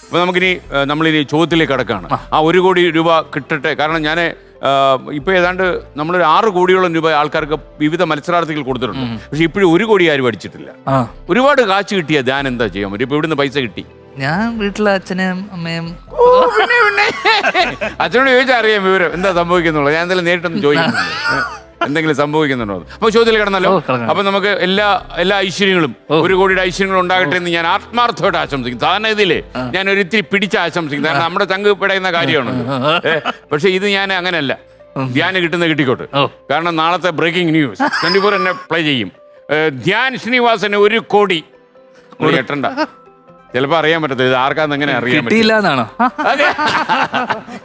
അപ്പോൾ നമുക്കിനി നമ്മളിനി ചോദ്യത്തിലേക്ക് കിടക്കുകയാണ്. ആ 1 കോടി രൂപ കിട്ടട്ടെ. കാരണം ഞാൻ ഇപ്പോൾ ഏതാണ്ട് നമ്മളൊരു 6 കോടിയോളം രൂപ ആൾക്കാർക്ക് വിവിധ മത്സരാർത്ഥികൾ കൊടുത്തിട്ടുണ്ട്. പക്ഷെ ഇപ്പോഴും 1 കോടി ആരും അടിച്ചിട്ടില്ല. ഒരുപാട് കാശ് കിട്ടിയ ധ്യാൻ എന്താ ചെയ്യാൻ പറ്റും? ഇപ്പോൾ ഇവിടുന്ന് പൈസ കിട്ടി, ഞാൻ വീട്ടിലെ അച്ഛനെയും അമ്മയും അച്ഛനോട് ചോദിച്ചാൽ അറിയാം വിവരം എന്താ സംഭവിക്കുന്നുള്ളത്. ഞാൻ എന്തായാലും നേരിട്ടൊന്നും ചോദിക്കുന്നുണ്ട് എന്തെങ്കിലും സംഭവിക്കുന്നുണ്ടോ. അപ്പൊ ചോദ്യത്തിൽ കിടന്നല്ലോ. അപ്പൊ നമുക്ക് എല്ലാ ഐശ്വര്യങ്ങളും 1 കോടിയുടെ ഐശ്വര്യങ്ങളും ഉണ്ടാകട്ടെ എന്ന് ഞാൻ ആത്മാർത്ഥമായിട്ട് ആശംസിക്കും. സാധാരണ ഇതിലേ ഞാൻ ഒരിത്തിരി പിടിച്ച് ആശംസിക്കും, കാരണം നമ്മുടെ ചങ്ക് പിടയുന്ന കാര്യമാണ്. പക്ഷെ ഇത് ഞാൻ അങ്ങനെയല്ല, ധ്യാന് കിട്ടുന്ന കിട്ടിക്കോട്ടെ. കാരണം നാളത്തെ ബ്രേക്കിംഗ് ന്യൂസ് 24 എന്നെ പ്ലേ ചെയ്യും. ധ്യാൻ ശ്രീനിവാസന് 1 കോടി എട്ടണ്ട. ചിലപ്പോ അറിയാൻ പറ്റത്തില്ല ഇത് ആർക്കാന്ന് എങ്ങനെ അറിയാൻ പറ്റില്ല.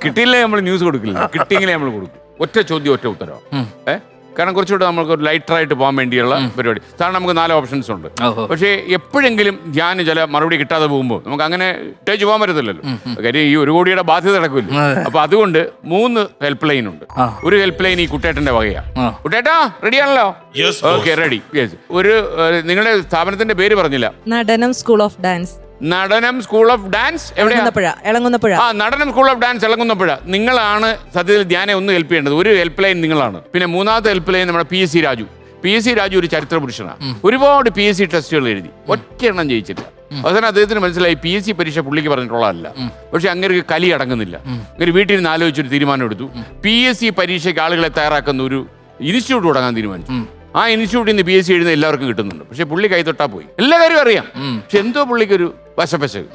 കിട്ടിയില്ലേ നമ്മൾ ന്യൂസ് കൊടുക്കില്ല, കിട്ടിയെങ്കിലേ നമ്മൾ കൊടുക്കും. ഒറ്റ ചോദ്യം ഒറ്റ ഉത്തരവാണ്. കാരണം കുറച്ചുകൂടെ നമുക്ക് ഒരു ലൈറ്ററായിട്ട് പോകാൻ വേണ്ടിയുള്ള പരിപാടി. സാധാരണ നമുക്ക് 4 ഓപ്ഷൻസ് ഉണ്ട്. പക്ഷേ എപ്പോഴെങ്കിലും ധ്യാന് ചില മറുപടി കിട്ടാതെ പോകുമ്പോൾ നമുക്ക് അങ്ങനെ ഇട്ടേച്ച് പോകാൻ പറ്റത്തില്ലല്ലോ. കാര്യം ഈ 1 കോടിയുടെ ബാധ്യത നടക്കില്ല. അപ്പൊ അതുകൊണ്ട് 3 ഹെൽപ്പ് ലൈൻ ഉണ്ട്. ഒരു ഹെൽപ്പ് ലൈൻ ഈ കുട്ടേട്ടന്റെ വകയാ. കുട്ടേട്ടാ റെഡിയാണല്ലോ? Okay, ready. യെസ്. നിങ്ങളുടെ സ്ഥാപനത്തിന്റെ പേര് പറഞ്ഞില്ല. Natanam school of dance. Natanam school of dance Elankunnapuzha. ആ, Natanam school of dance Elankunnapuzha. നിങ്ങളാണ് സത്യത്തിൽ ധ്യാനെ ഒന്ന് ഹെൽപ്പ് ചെയ്യേണ്ടത്. ഒരു ഹെൽപ്പ് ലൈൻ നിങ്ങളാണ്. പിന്നെ 3ാമത്തെ ഹെൽപ്പ് ലൈൻ നമ്മുടെ PSC രാജു. PSC രാജു ഒരു ചരിത്ര പുരുഷനാണ്. ഒരുപാട് PSC ടെസ്റ്റുകൾ എഴുതി, ഒറ്റ എണ്ണം ജയിച്ചില്ല. അവസാനം അദ്ദേഹത്തിന് മനസ്സിലായി PSC പരീക്ഷ പുള്ളിക്ക് പറഞ്ഞിട്ടുള്ളതല്ല. പക്ഷെ അങ്ങനെ കലി അടങ്ങുന്നില്ല. അങ്ങനെ വീട്ടിൽ നിന്ന് ആലോചിച്ചൊരു തീരുമാനം എടുത്തു. PSC പരീക്ഷയ്ക്ക് ആളുകളെ തയ്യാറാക്കുന്ന ഒരു ഇൻസ്റ്റിറ്റ്യൂട്ട് തുടങ്ങാൻ തീരുമാനിച്ചു. ആ ഇൻസ്റ്റിറ്റ്യൂട്ടിൽ നിന്ന് PSC എഴുതുന്ന എല്ലാവർക്കും കിട്ടുന്നുണ്ട്. പക്ഷെ പുള്ളി കൈതൊട്ടാ പോയി. എല്ലാ കാര്യവും അറിയാം, പക്ഷെ എന്തോ പുള്ളിക്കൊരു വശപ്പശക്.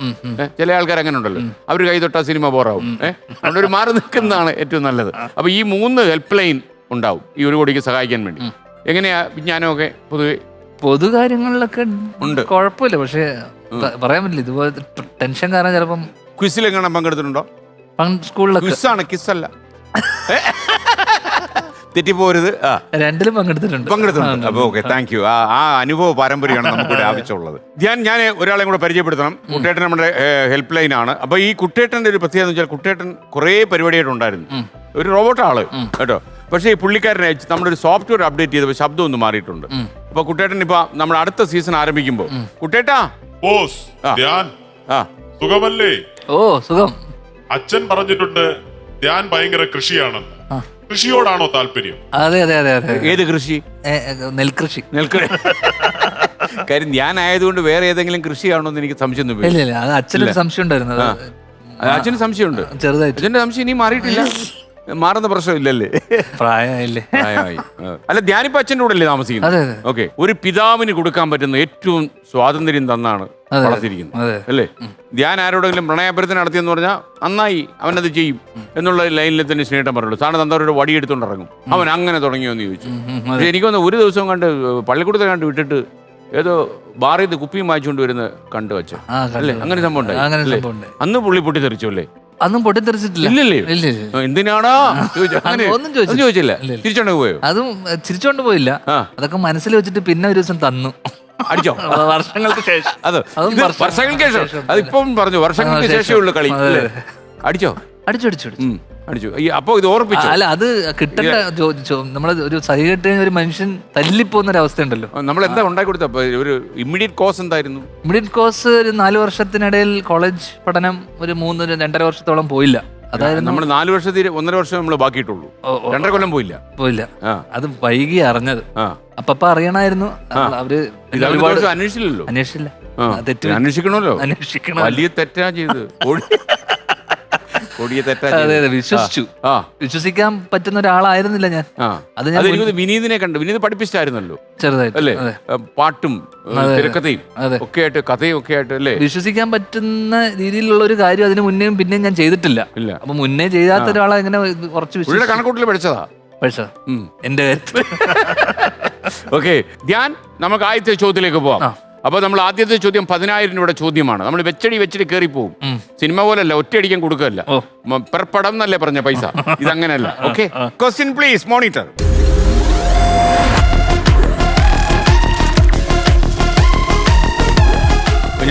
ചില ആൾക്കാർ അങ്ങനെ ഉണ്ടല്ലോ, അവർ കൈതൊട്ടാ സിനിമ ബോറാവും. അതുകൊണ്ട് ഒരു മാറി നിൽക്കുന്നതാണ് ഏറ്റവും നല്ലത്. അപ്പൊ ഈ 3 ഹെൽപ്പ് ലൈൻ ഉണ്ടാവും ഈ 1 കോടിക്ക് സഹായിക്കാൻ വേണ്ടി. എങ്ങനെയാ വിജ്ഞാനമൊക്കെ പൊതു കാര്യങ്ങളിലൊക്കെ ഉണ്ട്, കുഴപ്പമില്ല. പക്ഷെ പറയാൻ പറ്റില്ല, ഇതുപോലെ ടെൻഷൻ കാരണം ചിലപ്പം. ക്വിസിലെങ്ങനെ പങ്കെടുത്തിട്ടുണ്ടോ? സ്കൂളിലൊക്കെ ക്വിസാണ്, കിസ്സല്ല. തെറ്റിപ്പോരുത്. രണ്ടിലും പങ്കെടുത്തിട്ടുണ്ട്. അപ്പൊ ഓക്കെ, താങ്ക് യു. ആ അനുഭവ പാരമ്പര്യമാണ് നമുക്കിവിടെ ആവശ്യമുള്ളത്. ഞാൻ ഒരാളെ കൂടെ പരിചയപ്പെടുത്തണം. കുട്ടേട്ടൻ നമ്മുടെ ഹെൽപ്പ് ലൈൻ ആണ്. അപ്പൊ ഈ കുട്ടേട്ടന്റെ ഒരു പ്രത്യേകത എന്ന് വെച്ചാൽ കുട്ടേട്ടൻ കുറേ പരിപാടിയായിട്ടുണ്ടായിരുന്നു. ഒരു റോബോട്ട് ആള് കേട്ടോ. പക്ഷേ ഈ പുള്ളിക്കാരനെ നമ്മുടെ ഒരു സോഫ്റ്റ്വെയർ അപ്ഡേറ്റ് ചെയ്തപ്പോൾ ശബ്ദം ഒന്ന് മാറിയിട്ടുണ്ട്. അപ്പൊ കുട്ടേട്ടൻ ഇപ്പൊ നമ്മുടെ അടുത്ത സീസൺ ആരംഭിക്കുമ്പോ കുട്ടേട്ടാ സുഖമല്ലേ? ഓ സുഖം. അച്ഛൻ പറഞ്ഞിട്ടുണ്ട് ധ്യാൻ ഭയങ്കര കൃഷിയാണെന്ന്. കൃഷിയോടാണോ താല്പര്യം? അതെ അതെ അതെ അതെ. ഏത് കൃഷി? നെൽകൃഷി. കാര്യം ഞാൻ ആയതുകൊണ്ട് വേറെ ഏതെങ്കിലും കൃഷിയാണോ എന്ന് എനിക്ക് സംശയം തോന്നി. ഇല്ല, അത് അച്ഛനൊരു സംശയം ഉണ്ടായിരുന്നു. അച്ഛന് സംശയമുണ്ട്, ചെറുതായിട്ട്. അച്ഛന്റെ സംശയം ഇനി മാറിയിട്ടില്ല. മാറുന്ന പ്രശ്നമില്ലല്ലേ? പ്രായമായില്ലേ? പ്രായമായി. അല്ല, ധ്യാനിപ്പോ അച്ഛൻ്റെ കൂടെ അല്ലേ താമസിക്കുന്നത്? ഓക്കെ. ഒരു പിതാവിന് കൊടുക്കാൻ പറ്റുന്ന ഏറ്റവും സ്വാതന്ത്ര്യം തന്നാണ് വളർത്തിയിരിക്കുന്നത് അല്ലേ? ധ്യാൻ ആരോടെങ്കിലും പ്രണയാഭ്യർത്ഥന നടത്തിയെന്ന് പറഞ്ഞാൽ നന്നായി, അവനത് ചെയ്യും എന്നുള്ള ലൈനിൽ തന്നെ സ്നേഹം പറയുള്ളൂ. സാറിന് തന്നവരുടെ വടിയെടുത്തോണ്ട് ഇറങ്ങും. അവൻ അങ്ങനെ തുടങ്ങിയോ എന്ന് ചോദിച്ചു. പക്ഷെ എനിക്കൊന്ന് ഒരു ദിവസം കണ്ട് പള്ളിക്കൂടത്തെ കണ്ട് വിട്ടിട്ട് ഏതോ ബാറിൽ നിന്ന് കുപ്പിയും വാങ്ങിച്ചുകൊണ്ട് വരുന്ന കണ്ടു വെച്ച അല്ലേ? അങ്ങനെ സംഭവം ഉണ്ടായി. അന്ന് പുള്ളി പൊട്ടിത്തെറിച്ചു അല്ലേ? അന്നും പൊട്ടിത്തെറിച്ചിട്ടില്ല. ഇല്ലല്ലേ? എന്തിനാണോ ചോദിച്ചില്ല. തിരിച്ചോണ്ട് പോയോ? അതും ചിരിച്ചോണ്ട് പോയില്ല. അതൊക്കെ മനസ്സിൽ വെച്ചിട്ട് പിന്നെ ഒരു ദിവസം തന്നു. അടിച്ചോ? വർഷങ്ങൾക്ക് ശേഷം. വർഷങ്ങൾക്ക് ശേഷം. അതിപ്പം പറഞ്ഞു വർഷങ്ങൾക്ക് ശേഷമുള്ള കളി. അടിച്ചോ? അടിച്ചു. അപ്പൊ ഇത് ഓർപ്പിച്ചു. അല്ല, അത് കിട്ടേണ്ട നമ്മള് ഒരു സഹികെട്ട് ഒരു മനുഷ്യൻ തല്ലിപ്പോകുന്ന ഒരു അവസ്ഥ ഉണ്ടല്ലോ. നമ്മൾ എന്താ ഉണ്ടാക്കി കൊടുത്ത ഒരു ഇമ്മീഡിയറ്റ് കോസ് എന്തായിരുന്നു? ഇമ്മീഡിയറ്റ് കോസ് ഒരു 4 വർഷത്തിനിടയിൽ കോളേജ് പഠനം ഒരു 2.5 വർഷത്തോളം പോയില്ല. അതായത് നമ്മൾ 4 വർഷത്തിൽ 1.5 വർഷം നമ്മൾ ബാക്കിയിട്ടുള്ളൂ. 2.5 കൊല്ലം പോയില്ല. അത് വൈകി അറിഞ്ഞത്. അപ്പ അറിയണമായിരുന്നു. അവര് അന്വേഷിച്ചില്ലല്ലോ. അന്വേഷിച്ചില്ല. അന്വേഷിക്കണമല്ലോ. വലിയ തെറ്റാ ചെയ്ത്. വിശ്വസിക്കാൻ പറ്റുന്ന ഒരാളായിരുന്നില്ല ഞാൻ. അത് വിനീതിനെ കണ്ടു. വിനീത് പഠിപ്പിച്ചായിരുന്നല്ലോ ചെറുതായിട്ട് അല്ലേ? പാട്ടും തിരക്കഥയും ഒക്കെ ആയിട്ട്, കഥയും ഒക്കെ ആയിട്ട് അല്ലേ? വിശ്വസിക്കാൻ പറ്റുന്ന രീതിയിലുള്ള ഒരു കാര്യം അതിന് മുന്നേയും പിന്നെയും ഞാൻ ചെയ്തിട്ടില്ല. അപ്പൊ മുന്നേ ചെയ്യാത്ത ഒരാളെ എങ്ങനെ കുറച്ച് കണക്കൂട്ടിൽ പഠിച്ചതാ എന്റെ കാര്യത്തിൽ. ഓക്കെ ധ്യാൻ, നമുക്ക് ആദ്യത്തെ ചോദ്യത്തിലേക്ക് പോവാം. അപ്പൊ നമ്മൾ ആദ്യത്തെ ചോദ്യം 10,000 രൂപയുടെ ചോദ്യമാണ്. നമ്മൾ വെച്ചടി കയറി പോവും. സിനിമ പോലല്ല, ഒറ്റയടിക്കാൻ കൊടുക്കല്ല. പെർപ്പടം എന്നല്ലേ പറഞ്ഞ പൈസ, ഇതങ്ങനല്ല. Okay, question please monitor.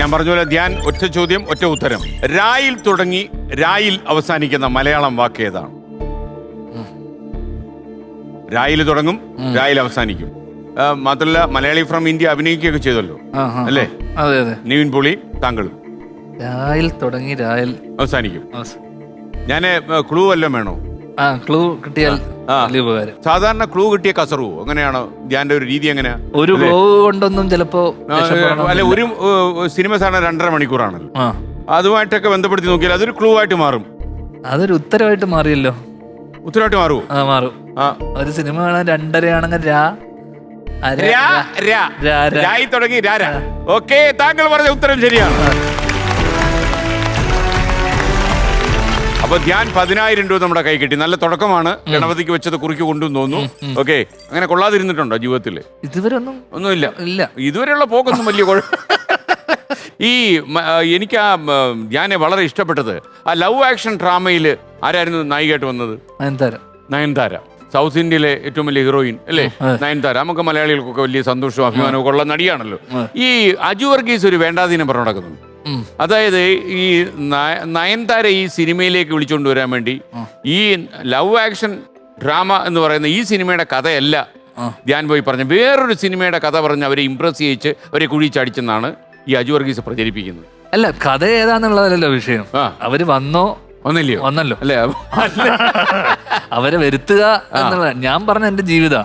ഞാൻ പറഞ്ഞ പോലെ ധ്യാൻ ഒറ്റ ചോദ്യം ഒറ്റ ഉത്തരം. രായിൽ തുടങ്ങി രായിൽ അവസാനിക്കുന്ന മലയാളം വാക്ക് ഏതാണ്? രായിൽ തുടങ്ങും, രായിൽ അവസാനിക്കും. മാത്രമല്ല മലയാളി ഫ്രം ഇന്ത്യ അഭിനയിക്കുകയൊക്കെ ചെയ്തല്ലോ അല്ലേ? അതെ. നിവിൻ പോളി താങ്കളും. രായിൽ തുടങ്ങി രായിൽ അവസാനിക്കും. ഞാൻ ക്ലൂ വല്ലതും വേണോ? ക്ലൂ കിട്ടിയാൽ വലിയ ഉപകാരം. സാധാരണ ക്ലൂ കിട്ടിയ കസറു അങ്ങനെയാണോ? ധ്യാന്റെ ഒരു രീതി എങ്ങനെയാ? ഒരു ക്ലൂ കൊണ്ടൊന്നും ചിലപ്പോ അല്ല, ഒരു സിനിമ സാധാരണ 2.5 മണിക്കൂറാണല്ലോ. അതുമായിട്ടൊക്കെ ബന്ധപ്പെടുത്തി നോക്കിയാൽ അതൊരു ക്ലൂ ആയിട്ട് മാറും. അതൊരു ഉത്തരവായിട്ട് മാറിയല്ലോ. ഉത്തരവായിട്ട് മാറുമോ? മാറും. ഒരു സിനിമ കാണാൻ 2:30 ആണെങ്കിൽ തുടങ്ങി. ഓക്കെ, താങ്കൾ പറഞ്ഞ ഉത്തരം ശരിയാണ്. അപ്പൊ ധ്യാൻ 10,000 രൂപ നമ്മുടെ കൈ കിട്ടി. നല്ല തുടക്കമാണ്. ഗണപതിക്ക് വെച്ചത് കുറിക്ക് കൊണ്ടുവന്ന് തോന്നുന്നു. ഓക്കെ, അങ്ങനെ കൊള്ളാതിരുന്നിട്ടുണ്ടോ ജീവിതത്തിൽ? ഇതുവരെ ഒന്നുമില്ല. ഇല്ല, ഇതുവരെയുള്ള പോക്കൊന്നും വലിയ ഈ എനിക്ക് ധ്യാനെ വളരെ ഇഷ്ടപ്പെട്ടത് ആ ലവ് ആക്ഷൻ ഡ്രാമയിൽ ആരായിരുന്നു നായികയായിട്ട് വന്നത്? നയൻതാര. സൗത്ത് ഇന്ത്യയിലെ ഏറ്റവും വലിയ ഹീറോയിൻ അല്ലേ നയൻതാര. നമുക്ക് മലയാളികൾക്കൊക്കെ വലിയ സന്തോഷവും അഭിമാനവും ഒക്കെ ഉള്ള നടിയാണല്ലോ. ഈ അജു വർഗീസ് ഒരു വേണ്ടാതീനം പറഞ്ഞു നടക്കുന്നുണ്ട്. അതായത് ഈ നയൻതാര ഈ സിനിമയിലേക്ക് വിളിച്ചുകൊണ്ട് വരാൻ വേണ്ടി ഈ ലവ് ആക്ഷൻ ഡ്രാമ എന്ന് പറയുന്ന ഈ സിനിമയുടെ കഥയല്ല ധ്യാൻ പോയി പറഞ്ഞ വേറൊരു സിനിമയുടെ കഥ പറഞ്ഞ് അവരെ ഇംപ്രസ് ചെയ്യിച്ച് അവരെ കുഴിച്ചടിച്ചെന്നാണ് ഈ അജു വർഗീസ് പ്രചരിപ്പിക്കുന്നത്. അല്ല, കഥ ഏതാന്നുള്ളതല്ലോ വിഷയം. അവര് വന്നല്ലോ അല്ലേ? അവരെ വരുത്തുക എന്നുള്ള ഞാൻ പറഞ്ഞ എന്റെ ജീവിതം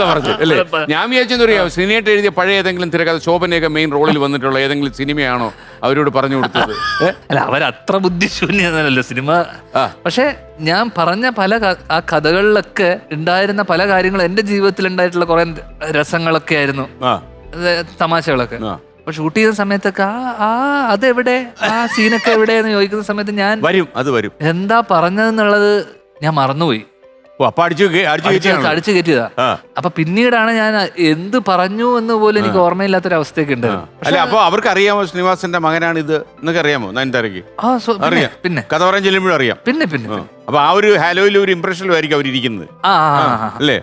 പറഞ്ഞു അല്ലേ? ഞാൻ വിചാരിച്ചെന്ന് പറയാം, ശ്രീനേട്ട് എഴുതിയ പഴയ ഏതെങ്കിലും തിരക്കഥ ശോഭനയൊക്കെ മെയിൻ റോളിൽ വന്നിട്ടുള്ള ഏതെങ്കിലും സിനിമയാണോ അവരോട് പറഞ്ഞു കൊടുത്തത്? അല്ല, അവരത്ര ബുദ്ധിശൂന്യല്ലോ സിനിമ. പക്ഷെ ഞാൻ പറഞ്ഞ പല ആ കഥകളിലൊക്കെ ഉണ്ടായിരുന്ന പല കാര്യങ്ങളും എന്റെ ജീവിതത്തിൽ ഉണ്ടായിട്ടുള്ള കുറെ രസങ്ങളൊക്കെ ആയിരുന്നു, തമാശകളൊക്കെ. അപ്പൊ ഷൂട്ട് ചെയ്യുന്ന സമയത്തൊക്കെ അതെവിടെ, ആ സീനൊക്കെ എവിടെയെന്ന് ചോദിക്കുന്ന സമയത്ത് ഞാൻ വരും എന്താ പറഞ്ഞതെന്നുള്ളത് ഞാൻ മറന്നുപോയി. അടിച്ചു കയറ്റിയതാ. അപ്പൊ പിന്നീടാണ് ഞാൻ എന്ത് പറഞ്ഞു എന്ന് പോലും എനിക്ക് ഓർമ്മയില്ലാത്തൊരവസ്ഥയൊക്കെ ഉണ്ട്. അല്ല, അപ്പൊ അവർക്ക് അറിയാമോ ശ്രീനിവാസന്റെ മകനാണ് ഇത് എന്നൊക്കെ അറിയാമോ നയൻതാരയ്ക്ക്? അറിയാം. പിന്നെ കഥ പറയാൻ ചെല്ലുമ്പോഴും അറിയാം. പിന്നെ അപ്പൊ ആ ഒരു ഹാലോയിൽ ഒരു ഇംപ്രഷനിലായിരിക്കും അവരിയ്ക്കുന്നത് അല്ലേ?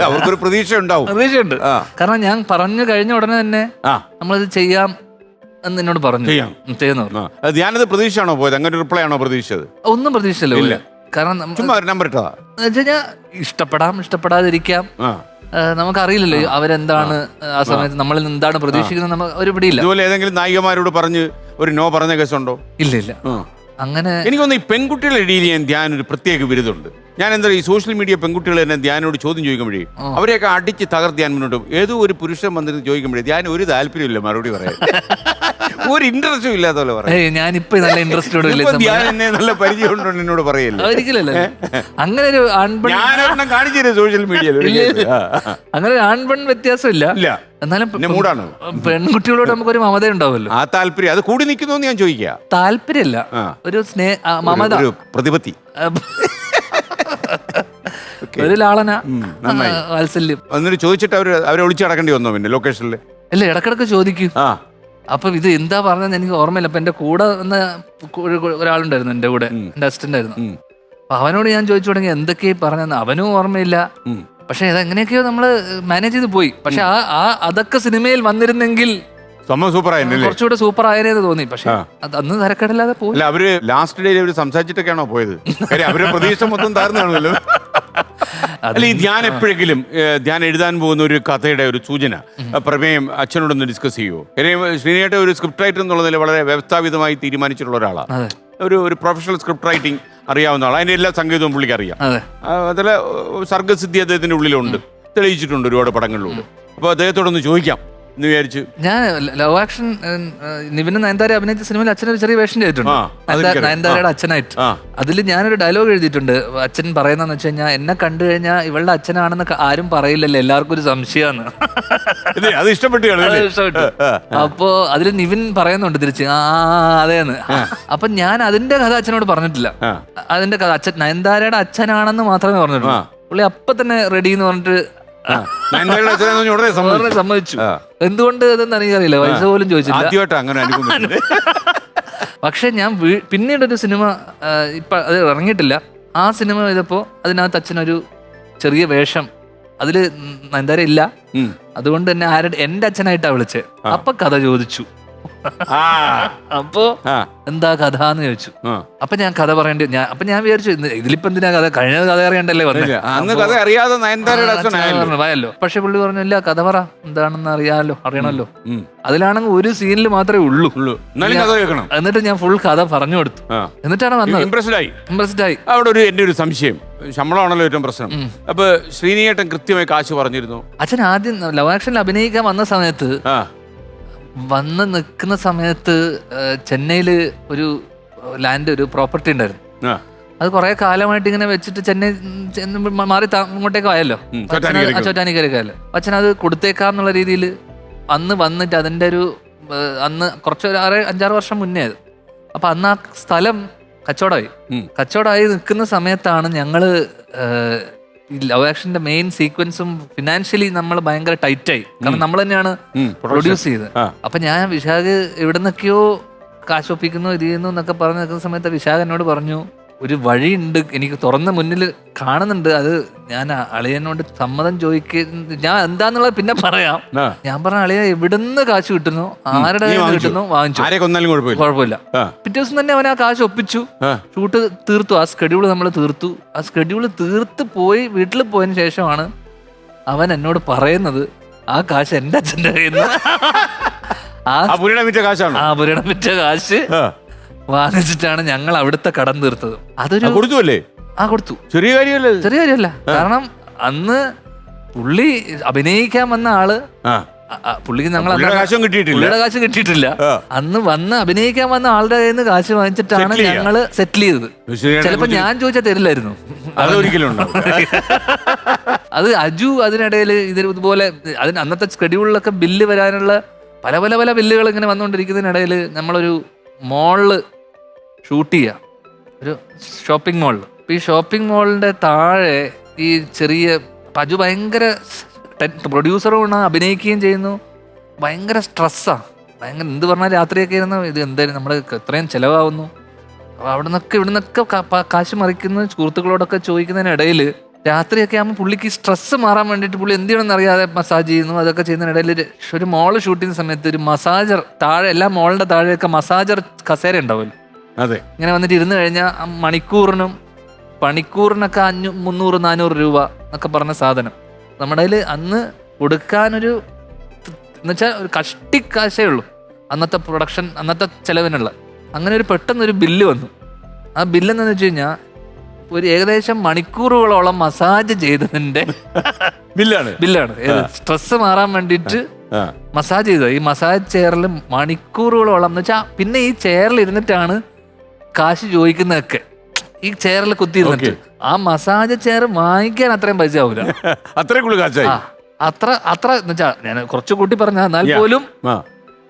അവർക്കൊരു പ്രതീക്ഷ ഉണ്ടാവും. പ്രതീക്ഷയുണ്ട്. കാരണം ഞാൻ പറഞ്ഞു കഴിഞ്ഞ ഉടനെ തന്നെ നമ്മളിത് ചെയ്യാം എന്ന് എന്നോട് പറഞ്ഞു. ചെയ്യുന്നു. ധ്യാനത് പ്രതീക്ഷയാണോ പോയത്? അങ്ങനെ റിപ്ലൈ ആണോ പ്രതീക്ഷിച്ചത്? ഒന്നും പ്രതീക്ഷിച്ചല്ലോ. കാരണം നമ്പർ ഇട്ടതാ. ഇഷ്ടപ്പെടാതിരിക്കാം. നമുക്കറിയില്ലല്ലോ അവരെന്താണ് ആ സമയത്ത് നമ്മളിൽ എന്താണ് പ്രതീക്ഷിക്കുന്നത്. നമുക്ക് ഒരു പിടിയില്ല. ഇതുപോലെ ഏതെങ്കിലും നായികമാരോട് പറഞ്ഞ് ഒരു നോ പറഞ്ഞ കേസുണ്ടോ? ഇല്ല. അങ്ങനെ എനിക്കൊന്ന് ഈ പെൺകുട്ടികളെ ഡീൽ ചെയ്യാൻ ധ്യാൻ ഒരു പ്രത്യേക ബിരുദമുണ്ട്. ഞാൻ എന്താ ഈ സോഷ്യൽ മീഡിയ പെൺകുട്ടികൾ തന്നെ ധ്യാനോട് ചോദ്യം ചോദിക്കുമ്പോഴേ അവരെയൊക്കെ അടിച്ച് തകർത്ത് മുന്നോട്ട് ഏതോ ഒരു പുരുഷൻ വന്നിട്ട് ചോദിക്കുമ്പോഴേ ധ്യാൻ ഒരു താല്പര്യമില്ല മറുപടി പറയാൻ. ഒരു ഇൻട്രസ്റ്റും ഇല്ലാത്ത പോലെ പറയാം. ഞാനിപ്പോ നല്ല ഇൻട്രസ്റ്റോട് നല്ല പരിചയം ഉണ്ടോ എന്നോട് പറയല്ലോ. അങ്ങനെ ഒരു കാണിച്ചു സോഷ്യൽ മീഡിയയിൽ അങ്ങനെ ഒരു ആൺപെൺ വ്യത്യാസം ഇല്ല. എന്നാലും മൂടാണ് പെൺകുട്ടികളോട് നമുക്കൊരു മമത ഉണ്ടാവുമല്ലോ. ആ താല്പര്യം അത് കൂടി നിൽക്കുന്നു ഞാൻ ചോദിക്കാം. താല്പര്യമില്ല, ഒരു മമത, പ്രതിപത്തി, ഒരു ലാളന, വാത്സല്യം. എന്നിട്ട് ചോദിച്ചിട്ട് അവരെ ഒളിച്ചു നടക്കേണ്ടി വന്നോ പിന്നെ ലൊക്കേഷനിൽ? അല്ല, ഇടക്കിടക്ക് ചോദിക്കും. അപ്പൊ ഇത് എന്താ പറഞ്ഞതെന്ന് എനിക്ക് ഓർമ്മയില്ല. അപ്പൊ എന്റെ കൂടെ വന്ന ഒരാളുണ്ടായിരുന്നു, എന്റെ കൂടെ എന്റെ അസിസ്റ്റന്റ് ആയിരുന്നു. അപ്പൊ അവനോട് ഞാൻ ചോദിച്ചു തുടങ്ങി എന്തൊക്കെയാ പറഞ്ഞെന്ന്. അവനും ഓർമ്മയില്ല. പക്ഷെ അതെങ്ങനെയൊക്കെയോ നമ്മള് മാനേജ് ചെയ്ത് പോയി. പക്ഷെ അതൊക്കെ സിനിമയിൽ വന്നിരുന്നെങ്കിൽ കുറച്ചുകൂടെ സൂപ്പർ ആയെന്ന് തോന്നി. പക്ഷെ അന്ന് തരക്കേടില്ലാതെ പോയി. അവര് ലാസ്റ്റ് ഡേയിൽ അവര് സംസാരിച്ചിട്ടൊക്കെയാണോ പോയത്? അവരുടെ പ്രതീക്ഷ മൊത്തം താഴ്ന്നാണല്ലോ. അല്ല, ഈ ധ്യാൻ എപ്പോഴെങ്കിലും ധ്യാൻ എഴുതാൻ പോകുന്ന ഒരു കഥയുടെ ഒരു സൂചന പ്രമേയം അച്ഛനോടൊന്ന് ഡിസ്കസ് ചെയ്യുമോ? ശ്രീനേട്ട ഒരു സ്ക്രിപ്റ്റ് റൈറ്റർ എന്നുള്ളതിൽ വളരെ വ്യവസ്ഥാപിതമായി തീരുമാനിച്ചിട്ടുള്ള ഒരാളാണ്. ഒരു പ്രൊഫഷണൽ സ്ക്രിപ്റ്റ് റൈറ്റിംഗ് അറിയാവുന്ന ആൾ. അതിന്റെ എല്ലാ സംഗീതവും പുള്ളിക്ക് അറിയാം. അതിലെ സർഗസിദ്ധി അദ്ദേഹത്തിന്റെ ഉള്ളിലുണ്ട്, തെളിയിച്ചിട്ടുണ്ട് ഒരുപാട് പടങ്ങളിലൂടെ. അപ്പൊ അദ്ദേഹത്തോടൊന്ന് ചോദിക്കാം എന്ന് വിചാരിച്ചു. ഞാൻ ലവ് ആക്ഷൻ നിവിനും നയൻതാര അഭിനയിച്ച സിനിമയിൽ അച്ഛനൊരു ചെറിയ വേഷം ചെയ്തിട്ടുണ്ട്, നയൻതാരയുടെ അച്ഛനായിട്ട്. അതിൽ ഞാനൊരു ഡയലോഗ് എഴുതിയിട്ടുണ്ട്. അച്ഛൻ പറയുന്നതെന്ന് വെച്ച് കഴിഞ്ഞാൽ, എന്നെ കണ്ടു കഴിഞ്ഞാൽ ഇവളുടെ അച്ഛനാണെന്ന് ആരും പറയില്ലല്ലോ, എല്ലാവർക്കും ഒരു സംശയമാണ്. അത് ഇഷ്ടപ്പെട്ടു. അപ്പോ അതിൽ നിവിൻ പറയുന്നുണ്ട് തിരിച്ച് അതേന്ന്. അപ്പൊ ഞാൻ അതിന്റെ കഥ അച്ഛനോട് പറഞ്ഞിട്ടില്ല. അതിന്റെ കഥ നയൻതാരയുടെ അച്ഛനാണെന്ന് മാത്രമേ പറഞ്ഞിട്ടുള്ളൂ. പുള്ളി അപ്പൊ തന്നെ റെഡി എന്ന് പറഞ്ഞിട്ട് സമ്മതിച്ചു. എന്തുകൊണ്ട് അതെന്ന് എനിക്കറിയില്ല, പൈസ പോലും ചോദിച്ചില്ല. പക്ഷെ ഞാൻ പിന്നീടൊരു സിനിമ ഇപ്പൊ അത് ഇറങ്ങിയിട്ടില്ല. ആ സിനിമ ചെയ്തപ്പോ അതിനകത്ത് അച്ഛനൊരു ചെറിയ വേഷം, അതില് നയൻതാര ഇല്ല. അതുകൊണ്ട് തന്നെ എന്റെ അച്ഛനായിട്ടാ വിളിച്ചത്. അപ്പൊ കഥ ചോദിച്ചു. ആ അപ്പോ ആ എന്താ കഥ എന്ന് ചോദിച്ചു. ആ. അപ്പൊ ഞാൻ കഥ പറയേണ്ടി ഞാൻ വിചാരിച്ചു ഇതിലിപ്പോ എന്തിനാ കഥ, കഴിഞ്ഞ കഥ അറിയണ്ടല്ലേ വന്നേ. ഇല്ല, അന്ന് കഥ അറിയാതെ നയൻതാരയുടെ അച്ഛനായല്ലോ. ആയല്ലോ. പക്ഷെ പുള്ളി പറഞ്ഞു ഇല്ല കഥ പറ, എന്താണെന്ന് അറിയണല്ലോ. ഉം. അതിലാണെങ്കിൽ ഒരു സീനിൽ മാത്രമേ ഉള്ളൂ. എന്നാലും കഥ കേൾക്കണം. എന്നിട്ട് ഞാൻ ഫുൾ കഥ പറഞ്ഞു കൊടുത്തു. എന്നിട്ടാണ് വന്നത്. ഇംപ്രസ്ഡ് ആയി. ഇംപ്രസ്ഡ് ആയി. അവിടെ എന്റെ ഒരു സംശയം, ശമ്പളമാണല്ലോ ഏറ്റവും പ്രശ്നം. അപ്പൊ ശ്രീനിയേട്ടൻ കൃത്യമായി കാശ് പറഞ്ഞിരുന്നു? അച്ഛൻ ആദ്യം ലവ് ആക്ഷനിൽ അഭിനയിക്കാൻ വന്ന സമയത്ത് ആ വന്ന് നിൽക്കുന്ന സമയത്ത് ചെന്നൈയില് ഒരു ലാൻഡ്, ഒരു പ്രോപ്പർട്ടി ഉണ്ടായിരുന്നു. ആ അത് കുറെ കാലമായിട്ട് ഇങ്ങനെ വെച്ചിട്ട് ചെന്നൈ മാറി ഇങ്ങോട്ടേക്ക് ആയല്ലോ, ചോറ്റാനിക്കരൊക്കെ ആയല്ലോ. അച്ഛൻ അത് കൊടുത്തേക്കാന്നുള്ള രീതിയിൽ അന്ന് വന്നിട്ട് അതിന്റെ ഒരു അന്ന് കുറച്ച് 5-6 വർഷം മുന്നേ അത്. അപ്പൊ അന്ന് ആ സ്ഥലം കച്ചവടമായി നിൽക്കുന്ന സമയത്താണ് ഞങ്ങള് ഈ ലവ് ആക്ഷന്റെ മെയിൻ സീക്വൻസും ഫിനാൻഷ്യലി നമ്മൾ ഭയങ്കര ടൈറ്റായി. കാരണം നമ്മൾ തന്നെയാണ് പ്രൊഡ്യൂസ് ചെയ്തത്. അപ്പൊ ഞാൻ വിശാഖ് എവിടെ നിന്നൊക്കെയോ കാശ് ഒപ്പിക്കുന്നു ഇത് ചെയ്യുന്നു എന്നൊക്കെ പറഞ്ഞ് നിൽക്കുന്ന സമയത്ത് വിശാഖ് എന്നോട് പറഞ്ഞു ഒരു വഴിയുണ്ട്, എനിക്ക് തുറന്ന മുന്നിൽ കാണുന്നുണ്ട്, അത് ഞാൻ അളിയനോട് സമ്മതം ഞാൻ എന്താന്നുള്ളത് പിന്നെ പറയാം. ഞാൻ പറഞ്ഞ അളിയ എവിടുന്ന് കാശ് കിട്ടുന്നു, ആരുടെ കിട്ടുന്നു വാങ്ങിച്ചു, കുഴപ്പമില്ല. പിറ്റേ ദിവസം തന്നെ അവൻ ആ കാശ് ഒപ്പിച്ചു, ഷൂട്ട് തീർത്തു, ആ സ്കെഡ്യൂള് നമ്മൾ തീർത്തു. ആ സ്കെഡ്യൂള് തീർത്ത് പോയി വീട്ടിൽ പോയതിനു ശേഷമാണ് അവൻ എന്നോട് പറയുന്നത് ആ കാശ് എന്റെ അച്ഛൻ്റെ കയ്യിൽ നിന്ന് ആ പുരയുടെ വിറ്റ കാശ് വാങ്ങിച്ചിട്ടാണ് ഞങ്ങൾ അവിടുത്തെ കടം തീർത്തത്. അതൊരു കൊടുത്തു. ചെറിയ കാര്യമല്ല. കാരണം അന്ന് പുള്ളി അഭിനയിക്കാൻ വന്ന ആള്, പുള്ളിക്ക് പുള്ളിയുടെ കാശ് കിട്ടിയിട്ടില്ല. അന്ന് വന്ന് അഭിനയിക്കാൻ വന്ന ആളുടെ കയ്യിൽ നിന്ന് കാശ് വാങ്ങിച്ചിട്ടാണ് ഞങ്ങള് സെറ്റിൽ ചെയ്തത്. ചിലപ്പോ ഞാൻ ചോദിച്ചാൽ തരില്ലായിരുന്നു. അത് അജു അതിനിടയിൽ ഇതുപോലെ അന്നത്തെ സ്കെഡ്യൂളിലൊക്കെ ബില്ല് വരാനുള്ള പല പല പല ബില്ലുകൾ ഇങ്ങനെ വന്നുകൊണ്ടിരിക്കുന്നതിനിടയിൽ നമ്മളൊരു മോളില് ഷൂട്ട് ചെയ്യാം, ഒരു ഷോപ്പിംഗ് മോളിൽ. ഈ ഷോപ്പിംഗ് മോളിന്റെ താഴെ ഈ ചെറിയ അജു ഭയങ്കര പ്രൊഡ്യൂസറുമാണ്, അഭിനയിക്കുകയും ചെയ്യുന്നു, ഭയങ്കര സ്ട്രെസ്സാ, ഭയങ്കര എന്ത് പറഞ്ഞാൽ രാത്രിയൊക്കെ ഇരുന്ന് ഇത് എന്തായാലും നമ്മൾ എത്രയും ചിലവാകുന്നു, അവിടെ നിന്നൊക്കെ കാശ് മറിക്കുന്നു, സുഹൃത്തുക്കളോടൊക്കെ ചോദിക്കുന്നതിനിടയിൽ രാത്രിയൊക്കെ ആകുമ്പോൾ പുള്ളിക്ക് സ്ട്രെസ് മാറാൻ വേണ്ടിയിട്ട് പുള്ളി എന്ത് ചെയ്യണമെന്ന് അറിയാതെ മസാജ് ചെയ്യുന്നു. അതൊക്കെ ചെയ്യുന്നതിനിടയിൽ ഒരു മോള് ഷൂട്ട് ചെയ്യുന്ന സമയത്ത് ഒരു മസാജർ താഴെ, എല്ലാ മോളിന്റെ താഴെയൊക്കെ മസാജർ കസേര ഉണ്ടാവുമല്ലോ, അതെ, ഇങ്ങനെ വന്നിട്ട് ഇരുന്ന് കഴിഞ്ഞാൽ മണിക്കൂറിനൊക്കെ 300-400 രൂപ എന്നൊക്കെ പറഞ്ഞ സാധനം നമ്മുടെ കയ്യിൽ അന്ന് കൊടുക്കാനൊരു എന്നുവെച്ചാൽ ഒരു കഷ്ടിക്കാശേ ഉള്ളൂ അന്നത്തെ പ്രൊഡക്ഷൻ, അന്നത്തെ ചെലവിനുള്ള. അങ്ങനെ ഒരു പെട്ടെന്നൊരു ബില്ല് വന്നു. ആ ബില്ലെന്നു വെച്ച് കഴിഞ്ഞാൽ ഒരു ഏകദേശം മണിക്കൂറുകളോളം മസാജ് ചെയ്തതിന്റെ ബില്ലാണ്. സ്ട്രെസ് മാറാൻ വേണ്ടിയിട്ട് മസാജ് ചെയ്തത്. ഈ മസാജ് ചെയറിൽ മണിക്കൂറുകളോളം എന്ന് വെച്ചാൽ പിന്നെ ഈ ചെയറിൽ ഇരുന്നിട്ടാണ് കാശ് ചോദിക്കുന്നതൊക്കെ. ഈ ചെയറിൽ കുത്തി ഇരുന്നിട്ട് ആ മസാജ് ചെയർ വാങ്ങിക്കാൻ അത്രയും പൈസ ആവില്ല. അത്ര എന്ന് വെച്ചാ ഞാൻ കുറച്ച് കൂട്ടി പറഞ്ഞ, എന്നാൽ പോലും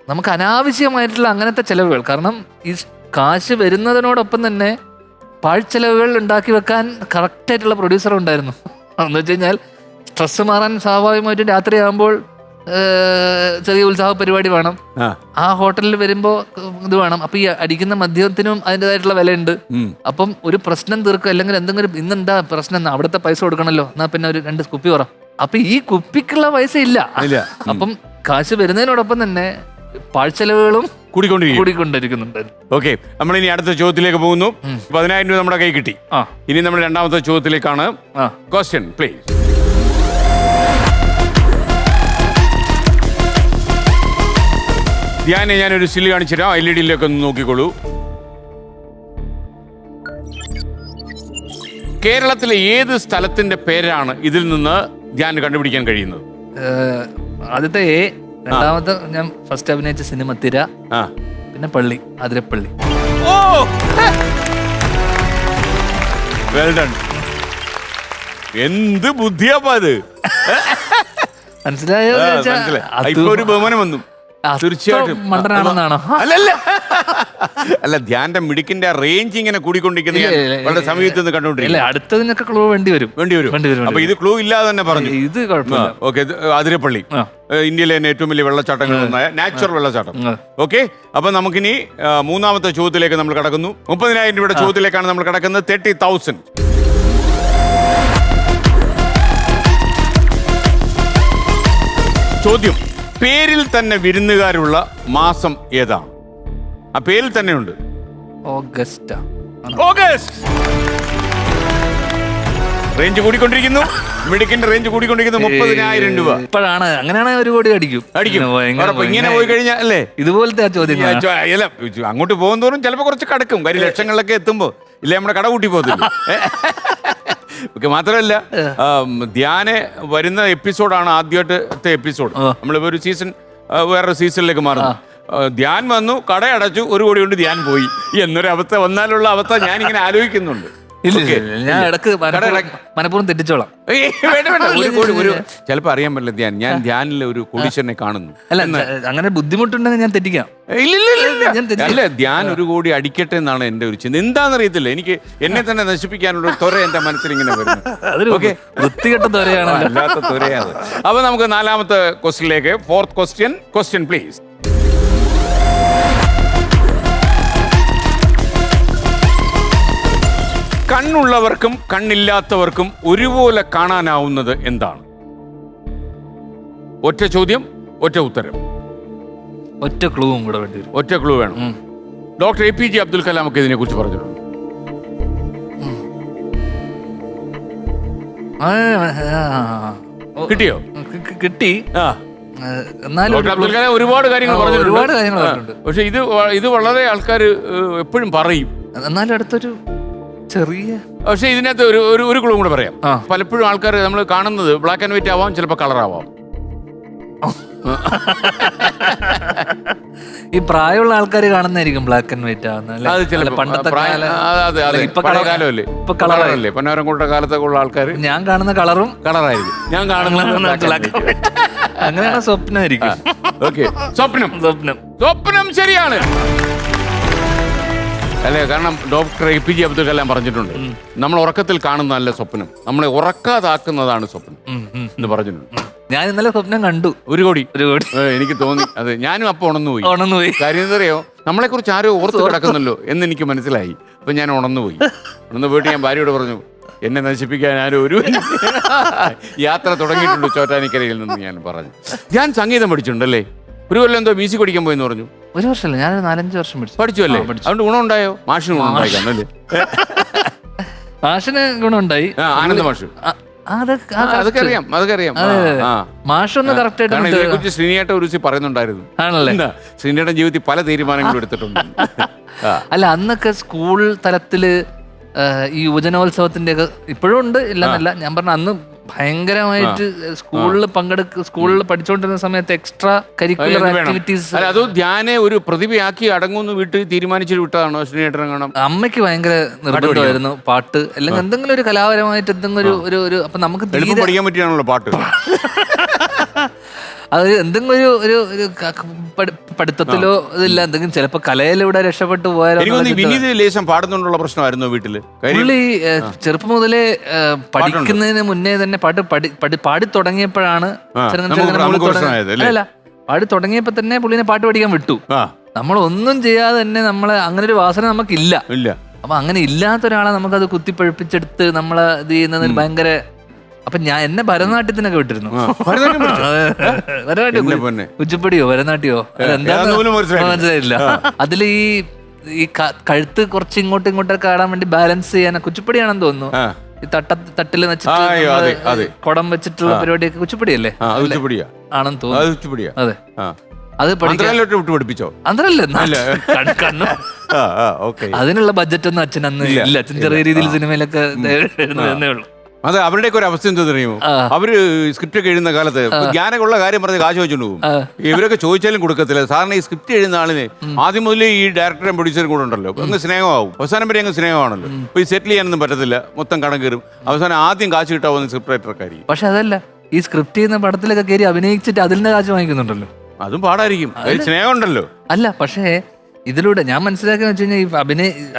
നമുക്ക് അനാവശ്യമായിട്ടുള്ള അങ്ങനത്തെ ചെലവുകൾ. കാരണം ഈ കാശ് വരുന്നതിനോടൊപ്പം തന്നെ പാഴ്ചെലവുകൾ ഉണ്ടാക്കി വെക്കാൻ കറക്റ്റായിട്ടുള്ള പ്രൊഡ്യൂസർ ഉണ്ടായിരുന്നു. എന്ന് വെച്ച് കഴിഞ്ഞാൽ സ്ട്രെസ് മാറാൻ സ്വാഭാവികമായിട്ടും രാത്രിയാകുമ്പോൾ ചെറിയ ഉത്സാഹ പരിപാടി വേണം, ആ ഹോട്ടലിൽ വരുമ്പോ ഇത് വേണം. അപ്പൊ ഈ അടിക്കുന്ന മദ്യത്തിനും അതിൻ്റെതായിട്ടുള്ള വിലയുണ്ട്. അപ്പം ഒരു പ്രശ്നം തീർക്കുക, അല്ലെങ്കിൽ എന്തെങ്കിലും ഇന്നെന്താ പ്രശ്നം, അവിടുത്തെ പൈസ കൊടുക്കണല്ലോ, എന്നാ പിന്നെ ഒരു 2 കുപ്പി പറ. അപ്പൊ ഈ കുപ്പിക്കുള്ള പൈസ ഇല്ല. അപ്പം കാശ് വരുന്നതിനോടൊപ്പം തന്നെ പാഴ്ചെലവുകളും കൂടിക്കൊണ്ടിരിക്കുന്നുണ്ട്. ഓക്കെ, നമ്മൾ ഇനി അടുത്ത ചോദ്യത്തിലേക്ക് പോകുന്നു. 10,000 രൂപ നമ്മുടെ കൈ കിട്ടി. ഇനി നമ്മൾ രണ്ടാമത്തെ ചോദ്യത്തിലേക്കാണ്. Question please. ഞാനൊരു സ്റ്റിൽ കാണിച്ചുതരാം, LED-യിലൊക്കെ ഒന്ന് നോക്കിക്കോളൂ. കേരളത്തിലെ ഏത് സ്ഥലത്തിന്റെ പേരാണ് ഇതിൽ നിന്ന് ധ്യാൻ കണ്ടുപിടിക്കാൻ കഴിയുന്നത്? ആദ്യത്തെ എ, രണ്ടാമത്തെ ഞാൻ ഫസ്റ്റ് അഭിനയിച്ച സിനിമ തിര, പിന്നെ പള്ളി, അതിരപ്പള്ളി. Well done. എന്ത് ബുദ്ധിയാപ്പാ അത്. മനസ്സിലായോ? ഇപ്പൊ ഒരു ബഹുമാനം വന്നു. തീർച്ചയായിട്ടും മണ്ടനാണെന്നാണോ? അല്ല, ധ്യാന്റെ മിടുക്കിന്റെ റേഞ്ച് ഇങ്ങനെ കൂടിക്കൊണ്ടിരിക്കുന്ന വളരെ സമീപത്ത് നിന്ന് കണ്ടുകൊണ്ടിരിക്കും. അടുത്തതിനൊക്കെ ക്ലൂ വേണ്ടി വരും. അപ്പൊ ഇത് ക്ലൂ ഇല്ലാതെ തന്നെ പറഞ്ഞു. ഇത് കുഴപ്പമില്ല. ഓക്കെ, അതിരപ്പള്ളി ഇന്ത്യയിലെ തന്നെ ഏറ്റവും വലിയ വെള്ളച്ചാട്ടങ്ങളിലൊന്നായ നാച്ചുറൽ വെള്ളച്ചാട്ടം. ഓക്കെ, അപ്പൊ നമുക്കിനി മൂന്നാമത്തെ ചോദ്യത്തിലേക്ക് നമ്മൾ കടക്കുന്നു. 30,000 രൂപയുടെ ചോദ്യത്തിലേക്കാണ് നമ്മൾ കടക്കുന്നത്. 30,000. ചോദ്യം: പേരിൽ തന്നെ വിരുന്നുകാരുള്ള മാസം ഏതാണ്? ആ പേരിൽ തന്നെ ഉണ്ട്. ഓഗസ്റ്റാ. ഓഗസ്റ്റ്. റേഞ്ച് കൂടിക്കൊണ്ടിരിക്കുന്നു. മിടുക്കിന്റെ റേഞ്ച് കൂടിക്കൊണ്ടിരിക്കുന്നു. 30,000 രൂപ. ഇപ്പോഴാണ് അങ്ങനെയാണ് 1 കോടി അടിക്കും. ഇങ്ങനെ പോയി കഴിഞ്ഞാൽ അല്ലേ ഇതുപോലത്തെ ആ ചോദ്യം. അല്ല, അങ്ങോട്ട് പോകും തോറും ചിലപ്പോ കുറച്ച് കടക്കും. കാര്യം ലക്ഷങ്ങളിലൊക്കെ എത്തുമ്പോ ഇല്ലേ നമ്മുടെ കട കൂട്ടി പോകത്തില്ല. മാത്രമല്ല, ധ്യാന വരുന്ന എപ്പിസോഡാണ് ആദ്യമായിട്ടത്തെ എപ്പിസോഡ്. നമ്മളിപ്പോ ഒരു സീസൺ വേറൊരു സീസണിലേക്ക് മാറുന്നു. ധ്യാൻ വന്നു, കട അടച്ചു, 1 കോടി കൊണ്ട് ധ്യാൻ പോയി എന്നൊരു അവസ്ഥ വന്നാലുള്ള അവസ്ഥ ഞാൻ ഇങ്ങനെ ആലോചിക്കുന്നുണ്ട്. ഞാൻ ഇടക്ക് മനഃപൂർവ്വം തെറ്റിച്ചോളാം. ചിലപ്പോ അറിയാൻ പറ്റില്ല. ഞാൻ ധ്യാനിൽ ഒരു കോടീശ്വരനെ കാണുന്നു. അല്ല, അങ്ങനെ ബുദ്ധിമുട്ടുണ്ടെങ്കിൽ ഞാൻ തെറ്റിക്കാം. അല്ല, ധ്യാൻ 1 കോടി അടിക്കട്ടെ എന്നാണ് എന്റെ ഒരു ചിന്ത. എന്താണെന്നറിയത്തില്ല, എനിക്ക് എന്നെ തന്നെ നശിപ്പിക്കാനുള്ള ഒരു ത്വര എന്റെ മനസ്സിൽ ഇങ്ങനെ വരുന്നു. വൃത്തികെട്ട ത്വരയാണ്. അല്ലാത്ത ത്വരയാണ്. അപ്പൊ നമുക്ക് 4ാമത്തെ ക്വസ്റ്റ്യനിലേക്ക്. 4th question please. കണ്ണുള്ളവർക്കും കണ്ണില്ലാത്തവർക്കും ഒരുപോലെ കാണാനാവുന്നത് എന്താണ്? ഒറ്റ ചോദ്യം, ഒറ്റ ഉത്തരം. ഒറ്റ ക്ലൂവും കൂടെ വേണ്ടി വരും. ഒറ്റ ക്ലൂ വേണം. ഡോക്ടർ APJ അബ്ദുൽ കലാം ഒക്കെ ഇതിനെ കുറിച്ച് പറഞ്ഞിട്ടുണ്ട്. കിട്ടിയോ? കിട്ടി. ഡോക്ടർ അബ്ദുൽ കലാം ഒരുപാട് കാര്യങ്ങൾ പറഞ്ഞിട്ടുണ്ട്. പക്ഷെ ഇത് വളരെ ആൾക്കാർ എപ്പോഴും പറയും. എന്നാലും അടുത്തൊരു ചെറിയ, പക്ഷെ ഇതിനകത്ത് ഒരു ക്ലൂ കൂടെ പറയാം. പലപ്പോഴും ആൾക്കാർ നമ്മൾ കാണുന്നത് ബ്ലാക്ക് ആൻഡ് വൈറ്റ് ആവാം, ചിലപ്പോൾ കളർ ആവാം. ഈ പ്രായമുള്ള ആൾക്കാർ കാണുന്നതായിരിക്കും ബ്ലാക്ക് ആൻഡ് വൈറ്റ് ആവുന്നത്. അത് ചിലപ്പോൾ കാലമല്ലേ, ഇപ്പൊ കളറല്ലേ. പൊന്നാരംകോട്ട കാലത്തൊക്കെ ഉള്ള ആൾക്കാർ ഞാൻ കാണുന്ന കളറും കളറായിരിക്കും, ഞാൻ കാണുന്ന അങ്ങനെയാണ്. സ്വപ്നമായിരിക്കും. ഓക്കെ, സ്വപ്നം ശരിയാണ്. അല്ലേ? കാരണം ഡോക്ടർ APJ അബ്ദുൽ കലാം പറഞ്ഞിട്ടുണ്ട്, നമ്മൾ ഉറക്കത്തിൽ കാണുന്നതല്ല സ്വപ്നം, നമ്മളെ ഉറക്കാതാക്കുന്നതാണ് സ്വപ്നം എന്ന് പറഞ്ഞിട്ടുണ്ട്. ഞാൻ ഇന്നലെ സ്വപ്നം കണ്ടു. 1 കോടി. എനിക്ക് തോന്നി. അതെ, ഞാനും അപ്പൊ ഉണർന്നുപോയി. കാര്യം എന്തറിയോ, നമ്മളെ കുറിച്ച് ആരോ ഓർത്ത് കിടക്കുന്നല്ലോ എന്ന് എനിക്ക് മനസ്സിലായി. അപ്പൊ ഞാൻ ഉണർന്നുപോയി. പോയിട്ട് ഞാൻ ഭാര്യയോട് പറഞ്ഞു, എന്നെ നശിപ്പിക്കാൻ ആരോ ഒരു യാത്ര തുടങ്ങിയിട്ടുണ്ട് ചോറ്റാനിക്കരയിൽ നിന്ന് ഞാൻ പറഞ്ഞു. ഞാൻ സംഗീതം പഠിച്ചിട്ടുണ്ടല്ലേ? 1 കൊല്ലം എന്തോ മ്യൂസിക് പഠിക്കാൻ പോയെന്ന് പറഞ്ഞു. 1 വർഷമല്ല, ഞാൻ 4-5 വർഷം പഠിച്ചു അല്ലേ? അതുകൊണ്ട് ഗുണമുണ്ടായോ? മാഷിന് ഗുണമുണ്ടായി കാണല്ലേ? മാഷിന് ഗുണമുണ്ടായി. ആനന്ദ മാഷ് അതൊക്കെ അറിയാം. മാഷൊന്ന് കറക്റ്റ് ആയിട്ട് ഇതിനെക്കുറിച്ച് ശ്രീനിയേട്ട ഒരു ദിവസം പറയുന്നുണ്ടായിരുന്നു. ആണല്ലേ? ശ്രീനിയേട്ടൻ ജീവിതത്തിൽ പല തീരുമാനങ്ങളും എടുത്തിട്ടുണ്ട്. അല്ല, അന്നൊക്കെ സ്കൂൾ തലത്തില് ഈ യുവജനോത്സവത്തിന്റെ ഒക്കെ ഇപ്പോഴും ഉണ്ട്, ഇല്ലെന്നല്ല ഞാൻ പറഞ്ഞ. അന്ന് ഭയങ്കരമായിട്ട് സ്കൂളിൽ പഠിച്ചുകൊണ്ടിരുന്ന സമയത്ത് എക്സ്ട്രാ കരിക്കുലർ ആക്ടിവിറ്റീസ്. അത് ധ്യാനെ ഒരു പ്രതിഭയാക്കി അടങ്ങുമെന്ന് വീട്ടിൽ തീരുമാനിച്ചു വിട്ടതാണോ ശ്രീനേട്ടൻ? കാണാം, അമ്മയ്ക്ക് ഭയങ്കര നിർബന്ധമായിരുന്നു പാട്ട്, അല്ലെങ്കിൽ എന്തെങ്കിലും ഒരു കലാപരമായിട്ട് എന്തെങ്കിലും ഒരു അപ്പൊ നമുക്ക് പഠിക്കാൻ പറ്റിയാണല്ലോ പാട്ട്. അത് എന്തെങ്കിലും ഒരു പഠിത്തത്തിലോ ഇതില്ല, എന്തെങ്കിലും ചിലപ്പോ കലയിലൂടെ രക്ഷപ്പെട്ടു പോയാലോ. വിനീത് ലേശം പാടുന്നുണ്ടുള്ള പ്രശ്നമായിരുന്നു വീട്ടില്. പുള്ളി ചെറുപ്പം മുതലേ പഠിക്കുന്നതിന് മുന്നേ തന്നെ പാടി തുടങ്ങിയപ്പോഴാണ്. അല്ല, പാടി തുടങ്ങിയപ്പോ തന്നെ പുള്ളിനെ പാട്ട് പഠിക്കാൻ വിട്ടു. നമ്മളൊന്നും ചെയ്യാതെ തന്നെ നമ്മളെ അങ്ങനെ ഒരു വാസന നമുക്കില്ല. അപ്പൊ അങ്ങനെ ഇല്ലാത്ത ഒരാളെ നമുക്കത് കുത്തിപ്പഴിപ്പിച്ചെടുത്ത് നമ്മളെ ഇത് ചെയ്യുന്നതിന് ഭയങ്കര. അപ്പൊ എന്നെ ഭരതനാട്യത്തിനൊക്കെ വിട്ടിരുന്നു. കുച്ചിപ്പടിയോ ഭരതനാട്യമോ മനസ്സിലായില്ല. അതില് ഈ കഴുത്ത് കുറച്ച് ഇങ്ങോട്ടൊക്കെ ആടാൻ വേണ്ടി ബാലൻസ് ചെയ്യാൻ കുച്ചിപ്പടിയാണെന്ന് തോന്നുന്നു. ഈ തട്ടില് വെച്ചിട്ട് കുടം വെച്ചിട്ടുള്ള പരിപാടിയൊക്കെ കുച്ചിപ്പടിയല്ലേ? ആണെന്ന് തോന്നുന്നു. അതെ, അത് പഠിപ്പിച്ചോ? അന്തരല്ല, കണ്ണു. അതിനുള്ള ബഡ്ജറ്റ് ഒന്നും അച്ഛൻ അന്ന് ഇല്ല. അച്ഛൻ ചെറിയ രീതിയിൽ സിനിമയിലൊക്കെ എന്നേ ഉള്ളൂ. അതെ, അവരുടെയൊക്കെ ഒരു അവസ്ഥ എന്താ അറിയുമോ? അവര് സ്ക്രിപ്റ്റ് ഒക്കെ എഴുതുന്ന കാലത്ത് ജ്ഞാനമുള്ള കാര്യം പറഞ്ഞ് കാശ് വെച്ചോണ്ട് പോകും. ഇവരൊക്കെ ചോദിച്ചാലും കൊടുക്കത്തില്ല. സാറിന് ഈ സ്ക്രിപ്റ്റ് എഴുതുന്ന ആളിന് ആദ്യം മുതലേ ഈ ഡയറക്ടറും പ്രൊഡ്യൂസറും കൂടെ ഉണ്ടല്ലോ, അങ്ങ് സ്നേഹമാവും. അവസാനം വരെ അങ്ങ് സ്നേഹമാണല്ലോ. ഇപ്പൊ ഈ സെറ്റിൽ ചെയ്യാനൊന്നും പറ്റത്തില്ല, മൊത്തം കടം കയറും. അവസാനം ആദ്യം കാശ് കിട്ടാവുന്ന സ്ക്രിപ്റ്റ് റൈറ്റർക്കായിരിക്കും. പക്ഷെ അതല്ല, ഈ സ്ക്രിപ്റ്റ് ചെയ്യുന്ന പടത്തിലൊക്കെ കയറി അഭിനയിച്ചിട്ട് അതിൽ നിന്ന് കാശ് വാങ്ങിക്കുന്നുണ്ടല്ലോ. അതും പാടായിരിക്കും, സ്നേഹം ഉണ്ടല്ലോ. അല്ല, പക്ഷേ ഇതിലൂടെ ഞാൻ മനസ്സിലാക്കിയെന്ന് വെച്ച് കഴിഞ്ഞാൽ ഈ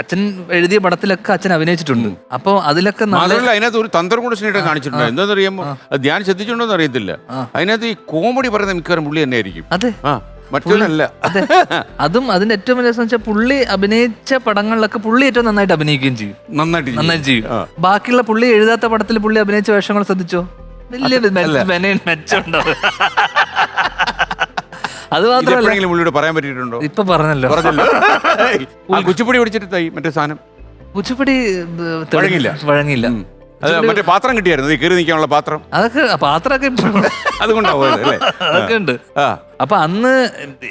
അച്ഛൻ എഴുതിയ പടത്തിലൊക്കെ അച്ഛൻ അഭിനയിച്ചിട്ടുണ്ട്. അപ്പൊ അതിലൊക്കെ അതിനകത്ത് ഒരു തന്ത്രം കൂടെ സ്നേഹിട്ട് കാണിച്ചിട്ടുണ്ട്. എന്താണെന്ന് അറിയാമോ? ധ്യാൻ ശ്രദ്ധിച്ചിട്ടുണ്ടോ എന്ന് അറിയത്തില്ല. അതിനകത്ത് ഈ കോമഡി പറയുന്ന മിക്കവാറും പുള്ളി തന്നെ ആയിരിക്കും. അതെ, മറ്റൊന്നല്ല. അതെ, അതും അതിന്റെ ഏറ്റവും വലിയ വെച്ചാൽ പുള്ളി അഭിനയിച്ച പടങ്ങളിലൊക്കെ പുള്ളി ഏറ്റവും നന്നായിട്ട് അഭിനയിക്കുകയും ചെയ്യും. നന്നായിട്ട് ചെയ്യും. ബാക്കിയുള്ള പുള്ളി എഴുതാത്ത പടത്തിൽ പുള്ളി അഭിനയിച്ച വേഷങ്ങൾ ശ്രദ്ധിച്ചോ? വലിയ മെച്ചമുണ്ടോ? അത് മാത്രമല്ല എപ്പോഴെങ്കിലും പുള്ളിയോട് പറയാൻ പറ്റിയിട്ടുണ്ടോ? ഇപ്പൊ പറഞ്ഞല്ലോ ആ കുച്ചിപ്പൊടി പിടിച്ചിട്ട് തൈ മറ്റേ സാധനം കുച്ചിപ്പടി വഴങ്ങിയില്ല. വഴങ്ങിയില്ല. അത് മറ്റേ പാത്രം കിട്ടിയായിരുന്നു, ഈ കയറി നിൽക്കാനുള്ള പാത്രം. അതൊക്കെ പാത്രമൊക്കെ അതുകൊണ്ടാവും അല്ലേ? അതൊക്കെ ഉണ്ട്. ആ അപ്പൊ അന്ന്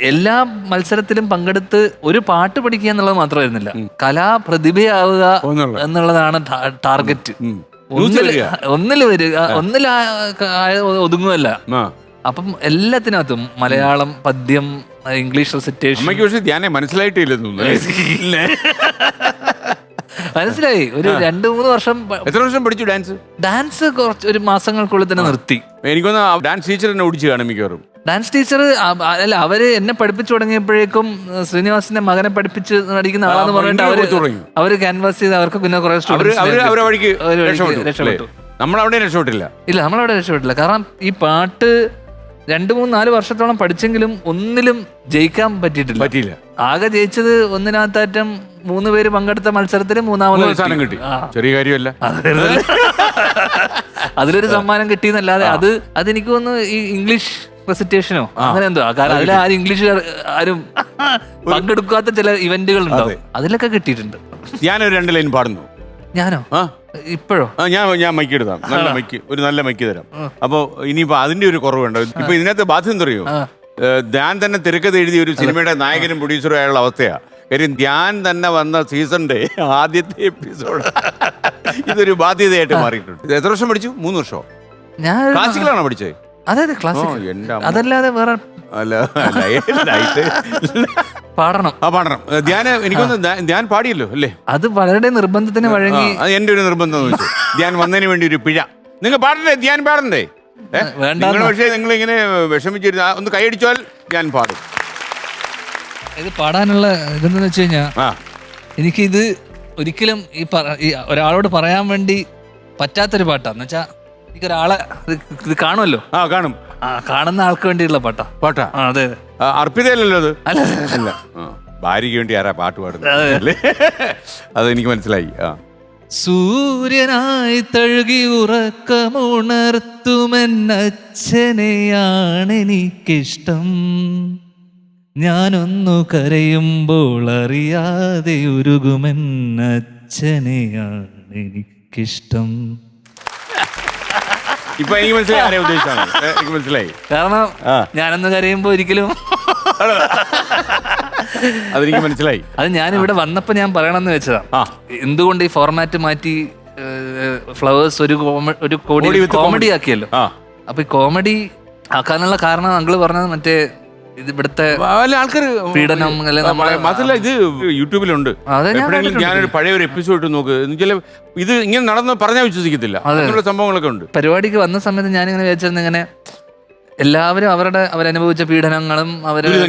എല്ലാ മത്സരത്തിലും പങ്കെടുത്ത് ഒരു പാട്ട് പഠിക്കുക എന്നുള്ളത് മാത്രമായിരുന്നില്ല, കലാപ്രതിഭയാവുക എന്നുള്ളതാണ് ടാർഗറ്റ്. ഒന്നില് വരിക, ഒതുങ്ങുമല്ല. അപ്പം എല്ലാത്തിനകത്തും മലയാളം, പദ്യം, ഇംഗ്ലീഷ് റെസിറ്റേഷൻ. പക്ഷേ ധ്യാനെ മനസ്സിലായിട്ടില്ലെന്ന് മനസ്സിലായി. ഒരു 2-3 വർഷം. എത്ര വർഷം പഠിച്ചു ഡാൻസ്? ഡാൻസ് കുറച്ച് ഒരു മാസങ്ങൾക്കുള്ളിൽ തന്നെ നിർത്തി. എനിക്കൊന്ന് ഡാൻസ് ടീച്ചർ എന്നെ ഓടിച്ചു കാണും മിക്കവാറും. ഡാൻസ് ടീച്ചർ അല്ല, അവര് എന്നെ പഠിപ്പിച്ചു തുടങ്ങിയപ്പോഴേക്കും ശ്രീനിവാസിന്റെ മകനെ പഠിപ്പിച്ച് നടിക്കുന്ന ആളാന്ന് പറഞ്ഞിട്ട് അവര് ക്യാൻവാസ് ചെയ്ത് അവർക്ക് പിന്നെ കുറെ വഴിക്ക് രക്ഷപ്പെട്ടു. നമ്മളവിടെ രക്ഷപ്പെട്ടില്ല. ഇല്ല, നമ്മളവിടെ രക്ഷപ്പെട്ടില്ല. കാരണം ഈ പാട്ട് 2-3-4 വർഷത്തോളം പഠിച്ചെങ്കിലും ഒന്നിലും ജയിക്കാൻ പറ്റിയിട്ടില്ല. ആകെ ജയിച്ചത് ഒന്നിനകത്താറ്റം 3 പേര് പങ്കെടുത്ത മത്സരത്തിന് 3ാമത് സ്ഥാനം കിട്ടി. ചെറിയ കാര്യമല്ല. അതിലൊരു സമ്മാനം കിട്ടിയെന്നല്ലാതെ അതെനിക്ക് തോന്നുന്നു ഈ ഇംഗ്ലീഷ് റെസിറ്റേഷനോ അങ്ങനെ എന്തോ. കാരണം അതിൽ ആരും ഇംഗ്ലീഷ് ആരും പങ്കെടുക്കാത്ത ചില ഇവന്റുകൾ ഉണ്ടാവും, അതിലൊക്കെ കിട്ടിയിട്ടുണ്ട്. ഞാനൊരു 2 ലൈൻ പാടുന്നു. ഞാനോ? ഇപ്പോഴോ? ഞാൻ മൈക്ക് എടുത്താം. നല്ല മൈക്ക്, ഒരു നല്ല മൈക്ക് തരാം. അപ്പൊ ഇനിയിപ്പോ അതിന്റെ ഒരു കുറവുണ്ടോ? ഇപ്പൊ ഇതിനകത്ത് ബാധ്യത എന്തറിയോ? ധ്യാൻ തന്നെ തിരക്കഥ എഴുതിയ ഒരു സിനിമയുടെ നായകനും പ്രൊഡ്യൂസറും ആയുള്ള അവസ്ഥയാ. കാര്യം ധ്യാൻ തന്നെ വന്ന സീസണിന്റെ ആദ്യത്തെ എപ്പിസോഡ് ഇതൊരു ബാധ്യതയായിട്ട് മാറിയിട്ടുണ്ട്. എത്ര വർഷം പഠിച്ചു? 3 വർഷമോ? ഞാൻ ക്ലാസിക്കലാണോ പഠിച്ചത്? അതെ, ക്ലാസിക്കൽ. അതല്ലാതെ വേറെ പാടണം. ധ്യാൻ എനിക്കൊന്ന് ധ്യാൻ പാടിയല്ലോ അല്ലേ? അത് വളരെ നിർബന്ധത്തിന് വഴങ്ങി. എന്റെ ഒരു നിർബന്ധം എന്ന് വെച്ചു ധ്യാൻ വന്നതിന് വേണ്ടി ഒരു പിഴ. നിങ്ങൾ പാടണ്ടേ? ധ്യാൻ പാടണ്ടേ? നിങ്ങൾ പക്ഷേ നിങ്ങൾ ഇങ്ങനെ വിഷമിച്ചിരുന്ന ഒന്ന് കൈയടിച്ചാൽ ഞാൻ പാടും. ഇത് പാടാനുള്ള ഇതെന്ന് വെച്ച് കഴിഞ്ഞാൽ എനിക്കിത് ഒരിക്കലും ഈ ഒരാളോട് പറയാൻ വേണ്ടി പറ്റാത്തൊരു പാട്ടാന്ന് വെച്ചാ എനിക്കൊരാളെ ഇത് കാണുമല്ലോ. കാണും. കാണുന്ന ആൾക്ക് വേണ്ടിയുള്ള പാട്ടാ. അതെ, അർപ്പിതയല്ലോ അത്. അല്ല, ഭാര്യയ്ക്ക് വേണ്ടി ആരാ പാട്ട് പാടുന്നത്? അതെനിക്ക് മനസ്സിലായി. സൂര്യനായി തഴുകി ഉറക്കമുണർത്തുമെന്നച്ഛനെയാണെനിക്കിഷ്ടം, ഞാനൊന്നു കരയുമ്പോൾ അറിയാതെ ഉരുകുമെന്നച്ഛനെയാണ് എനിക്കിഷ്ടം. ഇപ്പൊ എനിക്ക് മനസ്സിലായി ആരെ ഉദ്ദേശിച്ചാണ്. എനിക്ക് മനസ്സിലായി. കാരണം ഞാനൊന്ന് കരയുമ്പോ ഒരിക്കലും അതെനിക്ക് മനസ്സിലായി. അത് ഞാൻ ഇവിടെ വന്നപ്പോ ഞാൻ പറയണമെന്ന് വെച്ചതാ. എന്തുകൊണ്ട് ഈ ഫോർമാറ്റ് മാറ്റി ഫ്ലവേഴ്സ് ഒരു കോമഡി ആക്കിയല്ലോ. അപ്പൊ ഈ കോമഡി ആക്കാനുള്ള കാരണം അങ്കിള് പറഞ്ഞത് മറ്റേ ഇവിടുത്തെ ആൾക്കാർ പീഡനം മാത്രല്ല, ഇത് യൂട്യൂബിലുണ്ട്. ഞാനൊരു പഴയ ഒരു എപ്പിസോഡ് നോക്ക്. ഇത് ഇങ്ങനെ നടന്ന് പറഞ്ഞാൽ വിശ്വസിക്കത്തില്ല. അങ്ങനെയുള്ള സംഭവങ്ങളൊക്കെ ഉണ്ട്. പരിപാടിക്ക് വന്ന സമയത്ത് ഞാനിങ്ങനെ വിചാരിച്ചിരുന്നു, ഇങ്ങനെ എല്ലാവരും അവരനുഭവിച്ച പീഡനങ്ങളും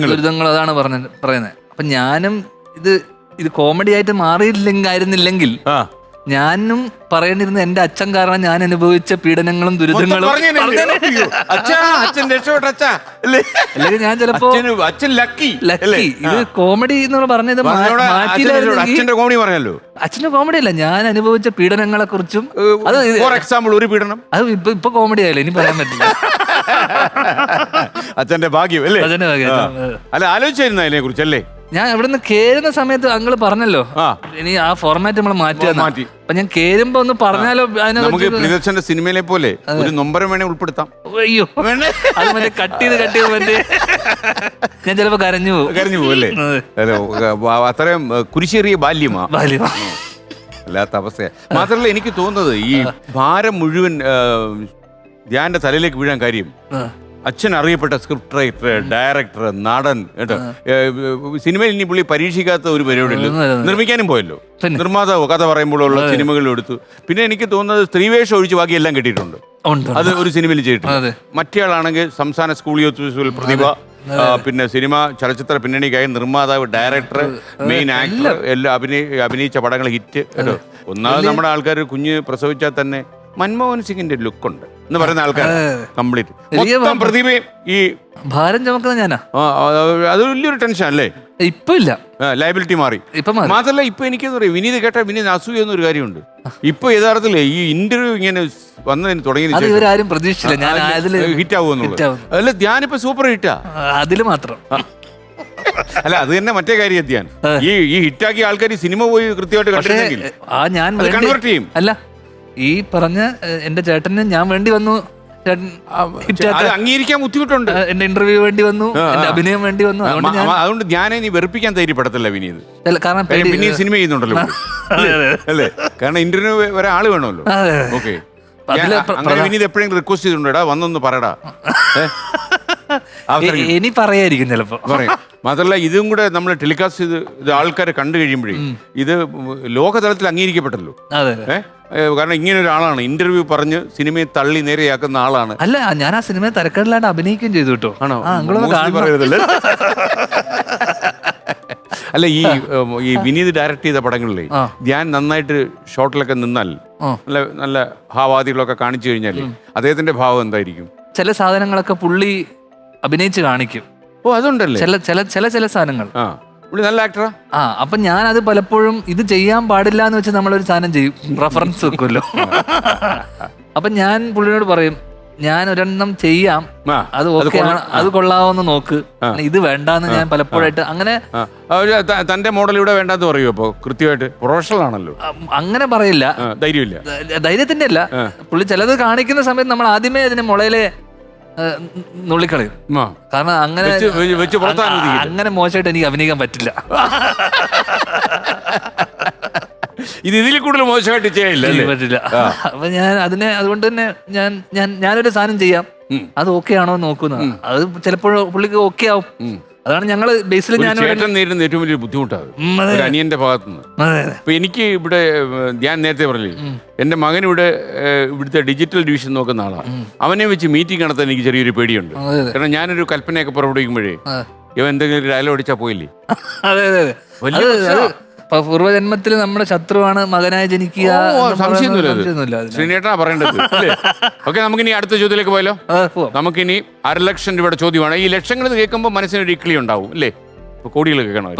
ദുരിതങ്ങളും അതാണ് പറയുന്നത്. അപ്പൊ ഞാനും ഇത് കോമഡി ആയിട്ട് മാറിയില്ലായിരുന്നില്ലെങ്കിൽ ഞാനും പറയേണ്ടിരുന്ന എന്റെ അച്ഛൻ കാരണം ഞാൻ അനുഭവിച്ച പീഡനങ്ങളും ദുരിതങ്ങളും. അല്ലെങ്കിൽ ഞാൻ ചിലപ്പോ ലക്കി ഇത് കോമഡി എന്ന് പറഞ്ഞത് അച്ഛന്റെ കോമഡി അല്ല, ഞാൻ അനുഭവിച്ച പീഡനങ്ങളെ കുറിച്ചും. അത് ഫോർ എക്സാമ്പിൾ ഒരു പീഡനം അത് ഇപ്പൊ കോമഡി ആയല്ലോ, ഇനി പറയാൻ പറ്റില്ല. അച്ഛന്റെ ഭാഗ്യം അല്ലേ? അച്ഛന്റെ ഭാഗ്യം. അല്ല, ആലോചിച്ചായിരുന്നു അതിനെ കുറിച്ചല്ലേ? ഞാൻ ഇവിടുന്ന് കേറുന്ന സമയത്ത് അങ്ങള് പറഞ്ഞല്ലോ ഇനി ആ ഫോർമാറ്റ് നമ്മൾ മാറ്റി. അപ്പൊ ഞാൻ കേറുമ്പോ ഒന്ന് പറഞ്ഞാലോ. നമുക്ക് പ്രിയദർശന്റെ സിനിമയിലെ പോലെ ഒരു നൊമ്പരം വേണേ ഉൾപ്പെടുത്താം. അയ്യോ, അത് മറ്റേ കട്ട് ചെയ്ത് മറ്റേ ഞാൻ ചിലപ്പോ കരഞ്ഞു പോകും അല്ലേ? അത്രയും കുരിശേറിയ ബാല്യമാ. അല്ലാത്ത അവസ്ഥ. മാത്രമല്ല, എനിക്ക് തോന്നുന്നത് ഈ ഭാരം മുഴുവൻ ധ്യാന്റെ തലയിലേക്ക് വീഴാൻ കാര്യം അച്ഛൻ അറിയപ്പെട്ട സ്ക്രിപ്റ്റ് റൈറ്റർ, ഡയറക്ടർ, നടൻ കേട്ടോ. സിനിമയിൽ ഇനി പുള്ളി പരീക്ഷിക്കാത്ത ഒരു പരിപാടിയല്ലോ. നിർമ്മിക്കാനും പോയല്ലോ, നിർമ്മാതാവോ കഥ പറയുമ്പോഴുള്ള സിനിമകളും എടുത്തു. പിന്നെ എനിക്ക് തോന്നുന്നത് സ്ത്രീവേഷം ഒഴിച്ച് ബാക്കി എല്ലാം കിട്ടിയിട്ടുണ്ട്. അത് ഒരു സിനിമയിൽ ചെയ്തിട്ടുണ്ട്. മറ്റേ ആളാണെങ്കിൽ സംസ്ഥാന സ്കൂൾ യൂത്ത് ഫെസ്റ്റിവൽ പ്രതിഭ, പിന്നെ സിനിമ ചലച്ചിത്ര പിന്നണിക്കായി നിർമ്മാതാവ്, ഡയറക്ടർ, മെയിൻ ആക്ടർ, എല്ലാം അഭിനയിച്ച പടങ്ങൾ ഹിറ്റ് കേട്ടോ. ഒന്നാമത് നമ്മുടെ ആൾക്കാർ കുഞ്ഞ് പ്രസവിച്ചാൽ തന്നെ മൻമോഹൻ സിംഗിന്റെ ലുക്ക് ഉണ്ട് എന്ന് പറയുന്ന ആൾക്കാർ കംപ്ലീറ്റ് പ്രതിഭയും ഈ ഭാരം ചുമക്കുന്ന ഞാനാ. അത് വലിയൊരു ടെൻഷൻ അല്ലേ? ഇപ്പൊ ഇല്ല, ലയബിലിറ്റി മാറി. ഇപ്പൊ മാറി. മാത്രല്ല ഇപ്പൊ എനിക്കെന്ന് പറയാം, വിനീത് കേട്ടാ വിനീത് അസൂയ എന്നൊരു കാര്യമുണ്ട്. ഇപ്പൊ യഥാർത്ഥത്തില് ഈ ഇന്റർവ്യൂ ഇങ്ങനെ വന്നതിന് അത് തുടങ്ങിയ ഇവരാരും പ്രതീക്ഷിച്ചില്ല ഞാൻ അതില് ഹിറ്റ് ആവുമെന്നുള്ളത്. അല്ല ധ്യാനിപ്പോ സൂപ്പർ ഹിറ്റാ അതില് മാത്രം. അല്ല അത് തന്നെ മറ്റേ കാര്യം ധ്യാൻ, ഈ ഹിറ്റാക്കിയ ആൾക്കാർ സിനിമ പോയി കൃത്യമായിട്ട് കണ്ടിരുന്നെങ്കിൽ ഞാൻ കൺവേർട്ട് ചെയ്യും. അല്ല ഈ പറഞ്ഞ എന്റെ ചേട്ടന് ഞാൻ വേണ്ടി വന്നു, ചേട്ടൻ അത് അംഗീകരിക്കാൻ ബുദ്ധിമുട്ടുണ്ട്. എന്റെ ഇന്റർവ്യൂ വേണ്ടി വന്നു, എന്റെ അഭിനയം വേണ്ടി വന്നു. അതുകൊണ്ട് ഞാനെ നീ വെറുപ്പിക്കാൻ ധൈര്യപ്പെടത്തില്ല വിനീത്. കാരണം വിനീത് സിനിമ ചെയ്യുന്നുണ്ടല്ലോ അല്ലേ, കാരണം ഇന്റർവ്യൂ വരെ ആള് വേണമല്ലോ. ഓക്കെ, അങ്ങനെ വിനീത് എപ്പോഴെങ്കിലും റിക്വസ്റ്റ് ചെയ്തിട്ടുണ്ടോ, വന്നൊന്ന് പറയടാ? ഇനി പറയായിരിക്കും ചിലപ്പോ. പറയാം. മാത്രല്ല ഇതും കൂടെ നമ്മൾ ടെലികാസ്റ്റ് ചെയ്ത് ഇത് ആൾക്കാരെ കണ്ടു കഴിയുമ്പോഴേ ഇത് ലോകതലത്തിൽ അംഗീകരിക്കപ്പെട്ടല്ലോ. കാരണം ഇങ്ങനെ ഒരാളാണ് ഇന്റർവ്യൂ പറഞ്ഞ് സിനിമയെ തള്ളി നേരെയാക്കുന്ന ആളാണ്. അല്ല ഞാൻ ആ സിനിമയെ തരക്കേടില്ലാണ്ട് അഭിനയിക്കുകയും ചെയ്തു കേട്ടോ. ആണോ? പറയരുതല്ലേ. അല്ല ഈ വിനീത് ഡയറക്ട് ചെയ്ത പടങ്ങളിലെ ധ്യാൻ നന്നായിട്ട് ഷോട്ടിലൊക്കെ നിന്നാൽ നല്ല നല്ല ഭാവാദികളൊക്കെ കാണിച്ചു കഴിഞ്ഞാൽ അദ്ദേഹത്തിന്റെ ഭാവം എന്തായിരിക്കും? ചില സാധനങ്ങളൊക്കെ പുള്ളി അഭിനയിച്ച് കാണിക്കും. ഓ അതുണ്ടല്ലേ, ചില സാധനങ്ങൾ. പുള്ളി നല്ല ആക്ടറാ. അപ്പൊ ഞാനത് പലപ്പോഴും ഇത് ചെയ്യാൻ പാടില്ല എന്ന് വെച്ച് നമ്മളൊരു സാധനം ചെയ്യും, റെഫറൻസ് വെക്കുമല്ലോ. അപ്പൊ ഞാൻ പുള്ളിയോട് പറയും, ഞാൻ ഒരെണ്ണം ചെയ്യാം, അത് ഓക്കെ ആണ്, അത് കൊള്ളാവോന്ന് നോക്ക്, ഇത് വേണ്ടാന്ന് ഞാൻ പലപ്പോഴായിട്ട് അങ്ങനെ. തന്റെ മോഡൽ ഇവിടെ വേണ്ടെന്ന് പറയൂ. അപ്പൊ കൃത്യമായിട്ട് പ്രൊഫഷണൽ ആണല്ലോ, അങ്ങനെ പറയില്ല. ധൈര്യമില്ല, ധൈര്യത്തിന്റെ അല്ല. പുള്ളി ചിലത് കാണിക്കുന്ന സമയത്ത് നമ്മൾ ആദ്യമേ അതിന് മുളയിലെ നുള്ളിക്കളയും. കാരണം അങ്ങനെ മോശമായിട്ട് എനിക്ക് അഭിനയിക്കാൻ പറ്റില്ല. ഇതിൽ കൂടുതൽ മോശമായിട്ട് ചെയ്യില്ല, പറ്റില്ല. അപ്പൊ ഞാൻ അതുകൊണ്ട് തന്നെ ഞാനൊരു സാധനം ചെയ്യാം, അത് ഓക്കെ ആണോ നോക്കുന്ന. അത് ചിലപ്പോൾ പുള്ളിക്ക് ഓക്കെ ആവും. അതാണ് ഞങ്ങള് ബേസിൽ ഞാൻ നേരിടുന്ന ഏറ്റവും വലിയ ബുദ്ധിമുട്ടാണ് അനിയന്റെ ഭാഗത്തുനിന്ന്. ഇപ്പൊ എനിക്ക് ഇവിടെ ഞാൻ നേരത്തെ പറഞ്ഞില്ലേ, എന്റെ മകൻ ഇവിടുത്തെ ഡിജിറ്റൽ ഡിവിഷൻ നോക്കുന്ന ആളാണ്. അവനെ വെച്ച് മീറ്റിംഗ് നടത്താൻ എനിക്ക് ചെറിയൊരു പേടിയുണ്ട്. കാരണം ഞാനൊരു കൽപ്പനയൊക്കെ പുറപ്പെടുവിക്കുമ്പോഴേ ഇവ എന്തെങ്കിലും ഡയലോഗ് അടിച്ചാൽ പോയില്ലേ. പൂർവ്വജന്മത്തിൽ നമ്മുടെ ശത്രുവാണ് മകനായി ജനിക്കുക. ശ്രീനേട്ടനാ പറയേണ്ടത്. ഓക്കെ, നമുക്കിനി അടുത്ത ചോദ്യത്തിലേക്ക് പോയല്ലോ. നമുക്കിനി 1.5 ലക്ഷം രൂപയുടെ ചോദ്യമാണ്. ഈ ലക്ഷങ്ങൾ കേൾക്കുമ്പോൾ മനസ്സിനൊരു ഇക്കിളി ഉണ്ടാവും അല്ലേ? ഇപ്പൊ കോടികൾ കേൾക്കണം.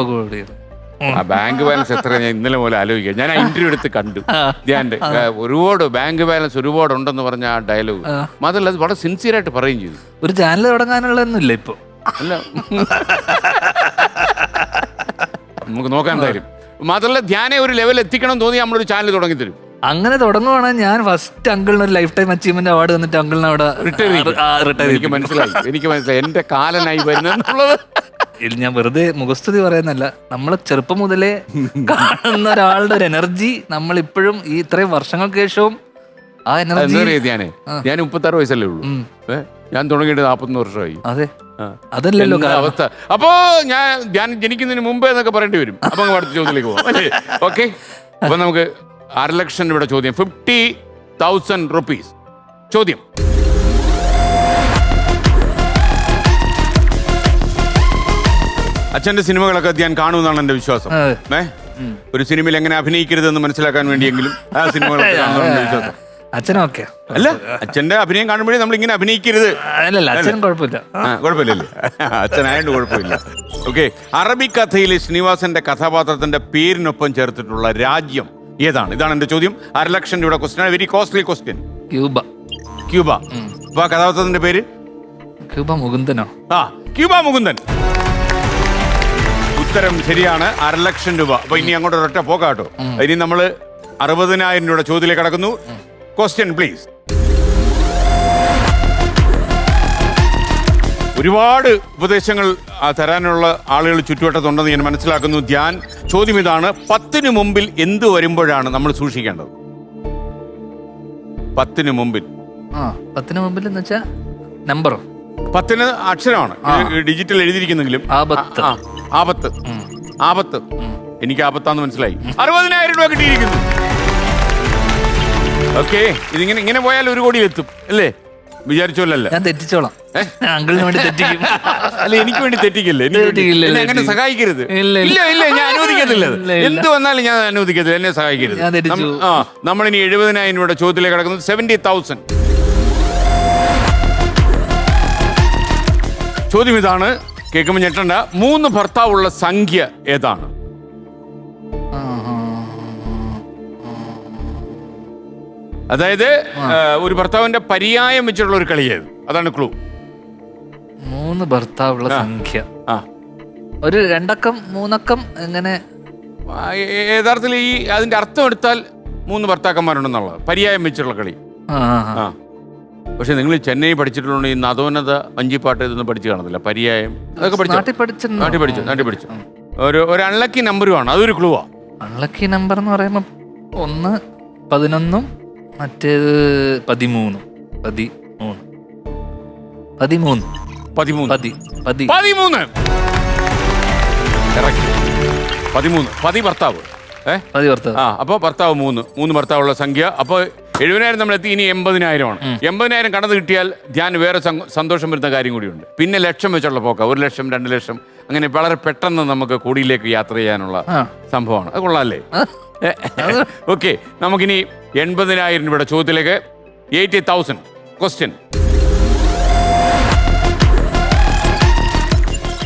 ആ ബാങ്ക് ബാലൻസ് എത്ര ഞാൻ ഇന്നലെ പോലെ ആലോചിക്കാം. ഞാൻ ആ ഇന്റർവ്യൂ എടുത്ത് കണ്ടു ധ്യാന്റെ. ഒരുപാട് ബാങ്ക് ബാലൻസ് ഒരുപാട് ഉണ്ടെന്ന് പറഞ്ഞ ആ ഡയലോഗ് മാത്രമല്ല അത് വളരെ സിൻസിയർ ആയിട്ട് പറയുകയും ചെയ്തു. ഒരു ചാനൽ തുടങ്ങാനുള്ളതൊന്നുമില്ല ഇപ്പൊ. അല്ല നമുക്ക് നോക്കാൻ എന്തായാലും. മാത്രമല്ല ധ്യാനെ ഒരു ലെവൽ എത്തിക്കണം തോന്നി നമ്മളൊരു ചാനൽ തുടങ്ങി തരും. അങ്ങനെ തുടങ്ങുവാണെങ്കിൽ ഞാൻ ഫസ്റ്റ് അങ്കിളിന് ഒരു ലൈഫ് ടൈം അച്ചീവ്മെന്റ് അവാർഡ് തന്നിട്ട് അങ്കിളിന് അവിടെ റിട്ടയർ. എനിക്ക് മനസ്സിലായി എന്റെ കാലനായി വരുന്നുള്ളത്. ഞാൻ വെറുതെ മുഖസ്തുതി പറയുന്നല്ല, നമ്മള് ചെറുപ്പം മുതലേ കാണുന്ന ഒരാളുടെ ഒരു എനർജി നമ്മൾ ഇപ്പോഴും ഈ ഇത്രയും വർഷങ്ങൾക്ക് ശേഷവും ആ എനർജി. ഞാൻ 36 വയസ്സല്ലേ ഉള്ളൂ, ഞാൻ തുടങ്ങിയിട്ട് 41 വർഷമായി. അതെ, അതല്ലല്ലോ അവസ്ഥ. അപ്പോ ഞാൻ ജനിക്കുന്നതിന് മുമ്പേ എന്നൊക്കെ പറയേണ്ടി വരും. അപ്പൊ അടുത്ത ചോദ്യത്തിലേക്ക് പോകാം. ഓക്കെ, അപ്പൊ നമുക്ക് 1.5 ലക്ഷം രൂപയുടെ ചോദ്യം, 50,000 rupees ചോദ്യം. അച്ഛന്റെ സിനിമകളൊക്കെ ഞാൻ കാണുമെന്നാണ് എന്റെ വിശ്വാസം. ഒരു സിനിമയിൽ എങ്ങനെ അഭിനയിക്കരുതെന്ന് മനസ്സിലാക്കാൻ വേണ്ടിയെങ്കിലും ആ സിനിമകളൊക്കെ കാണുമെന്നാണ് വിശ്വാസം. അച്ഛനൊക്കെ അല്ല, അച്ഛന്റെ അഭിനയം കാണുമ്പോഴേ നമ്മൾ ഇങ്ങനെ അഭിനയിക്കരുത്. അച്ഛൻ കുഴപ്പമില്ല, കുഴപ്പമില്ലല്ലേ? അച്ഛനായോണ്ട് കുഴപ്പമില്ല. ഓക്കെ, അറബിക് കഥയിലെ ശ്രീനിവാസന്റെ കഥാപാത്രത്തിന്റെ പേരിനൊപ്പം ചേർത്തിട്ടുള്ള രാജ്യം ഏതാണ്? ഇതാണ് എന്റെ ചോദ്യം. 1.5 ലക്ഷം രൂപയുടെ question, very costly question. Cuba. Cuba. അപ്പൊ ആ കഥാപാത്രത്തിന്റെ പേര്? ക്യൂബ മുകുന്ദനോ? ക്യൂബ മുകുന്ദൻ. ഉത്തരം ശരിയാണ്. 1.5 ലക്ഷം രൂപ. അപ്പൊ ഇനി അങ്ങോട്ട് ഒരൊറ്റ പോക്കാട്ടോ. ഇനി നമ്മള് 60,000 രൂപയുടെ ചോദ്യത്തിലേക്ക് കടക്കുന്നു. Question please. ഒരുപാട് ഉപദേശങ്ങൾ തരാനുള്ള ആളുകൾ ചുറ്റുവട്ടത്തുണ്ടെന്ന് ഞാൻ മനസ്സിലാക്കുന്നു. ധ്യാൻ, ചോദ്യം ഇതാണ്: 10-ന് മുമ്പിൽ എന്ത് വരുമ്പോഴാണ് നമ്മൾ സൂക്ഷിക്കേണ്ടത്? 10-ന് മുമ്പിൽ. 10-ന് മുമ്പിൽ എന്ന് വെച്ചാ നമ്പറോ? 10-ന് അക്ഷരമാണ് ഡിജിറ്റൽ എഴുതിയിരിക്കുന്നെങ്കിലും. ആപത്ത്. ആപത്ത്. എനിക്ക് ആപത്താന്ന് മനസ്സിലായി. 60,000 രൂപ കിട്ടിയിരിക്കുന്നു. ഓക്കെ, ഇങ്ങനെ പോയാൽ 1 കോടിയിലെത്തും അല്ലേ? വിചാരിച്ചോല്ലല്ല. ഞാൻ തെറ്റിച്ചോളാം, അങ്കിളിന് വേണ്ടി തെറ്റിക്കും. അല്ല, എനിക്ക് വേണ്ടി തെറ്റിക്കില്ലേ? അങ്ങനെ സഹായിക്കരുത്. ഇല്ല, ഞാൻ അനുവദിക്കത്തില്ല. എന്ത് വന്നാലും ഞാൻ അനുവദിക്കത്തില്ല. എന്നെ സഹായിക്കരുത്. നമ്മളിനി 70,000 രൂപയുടെ ചോദ്യത്തിലേക്ക് കിടക്കുന്നത്. 70,000. ചോദ്യം ഇതാണ്: കേൾക്കുമ്പോൾ ഞെട്ടണ്ട. 3 ഭർത്താവുള്ള സംഖ്യ ഏതാണ്? അതായത് ഒരു ഭർത്താവിന്റെ പര്യായം വെച്ചിട്ടുള്ള ഒരു കളിയത്. അതാണ് ക്ലൂ. 3 ഭർത്താവുള്ള സംഖ്യ. ആ, ഒരു 2 അക്കം 3 അക്കം എങ്ങനെ? യഥാർത്ഥത്തിൽ ഈ അതിന്റെ അർത്ഥം എടുത്താൽ 3 ഭർത്താക്കന്മാരുണ്ടെന്നുള്ളത് പര്യായം വെച്ചിട്ടുള്ള കളി. ആ, പക്ഷെ നിങ്ങൾ ചെന്നൈ പഠിച്ചിട്ടുള്ള ഈ നദോന്നത വഞ്ചിപ്പാട്ട് ഇതൊന്നും പഠിച്ചു കാണത്തില്ല. പര്യായം അതൊക്കെ പഠിച്ചു. നാട്ടിൽ പഠിച്ചു. ഒരു അൺലക്കി നമ്പറുമാണ്. അതൊരു ക്ലൂ ആ. അൺലക്കി നമ്പർ എന്ന് പറയുമ്പോ 1 11 മറ്റേത് 13 പതി ഭർത്താവ്. അപ്പൊ ഭർത്താവ് 3 ഭർത്താവുള്ള സംഖ്യ. അപ്പൊ 70,000 നമ്മൾ എത്തി. ഇനി 80,000 80,000 കടന്ന് കിട്ടിയാൽ ധ്യാൻ വേറെ സന്തോഷം വരുന്ന കാര്യം കൂടിയുണ്ട്. പിന്നെ ലക്ഷം വെച്ചുള്ള പോക്ക. 1 ലക്ഷം 2 ലക്ഷം അങ്ങനെ വളരെ പെട്ടെന്ന് നമുക്ക് കോടിയിലേക്ക് യാത്ര ചെയ്യാനുള്ള സംഭവമാണ്. അത് കൊള്ളാല്ലേ? ഓക്കെ, നമുക്കിനി 80,000 രൂപയുടെ ചോദ്യത്തിലേക്ക്. 80,000 ക്വസ്റ്റ്യൻ.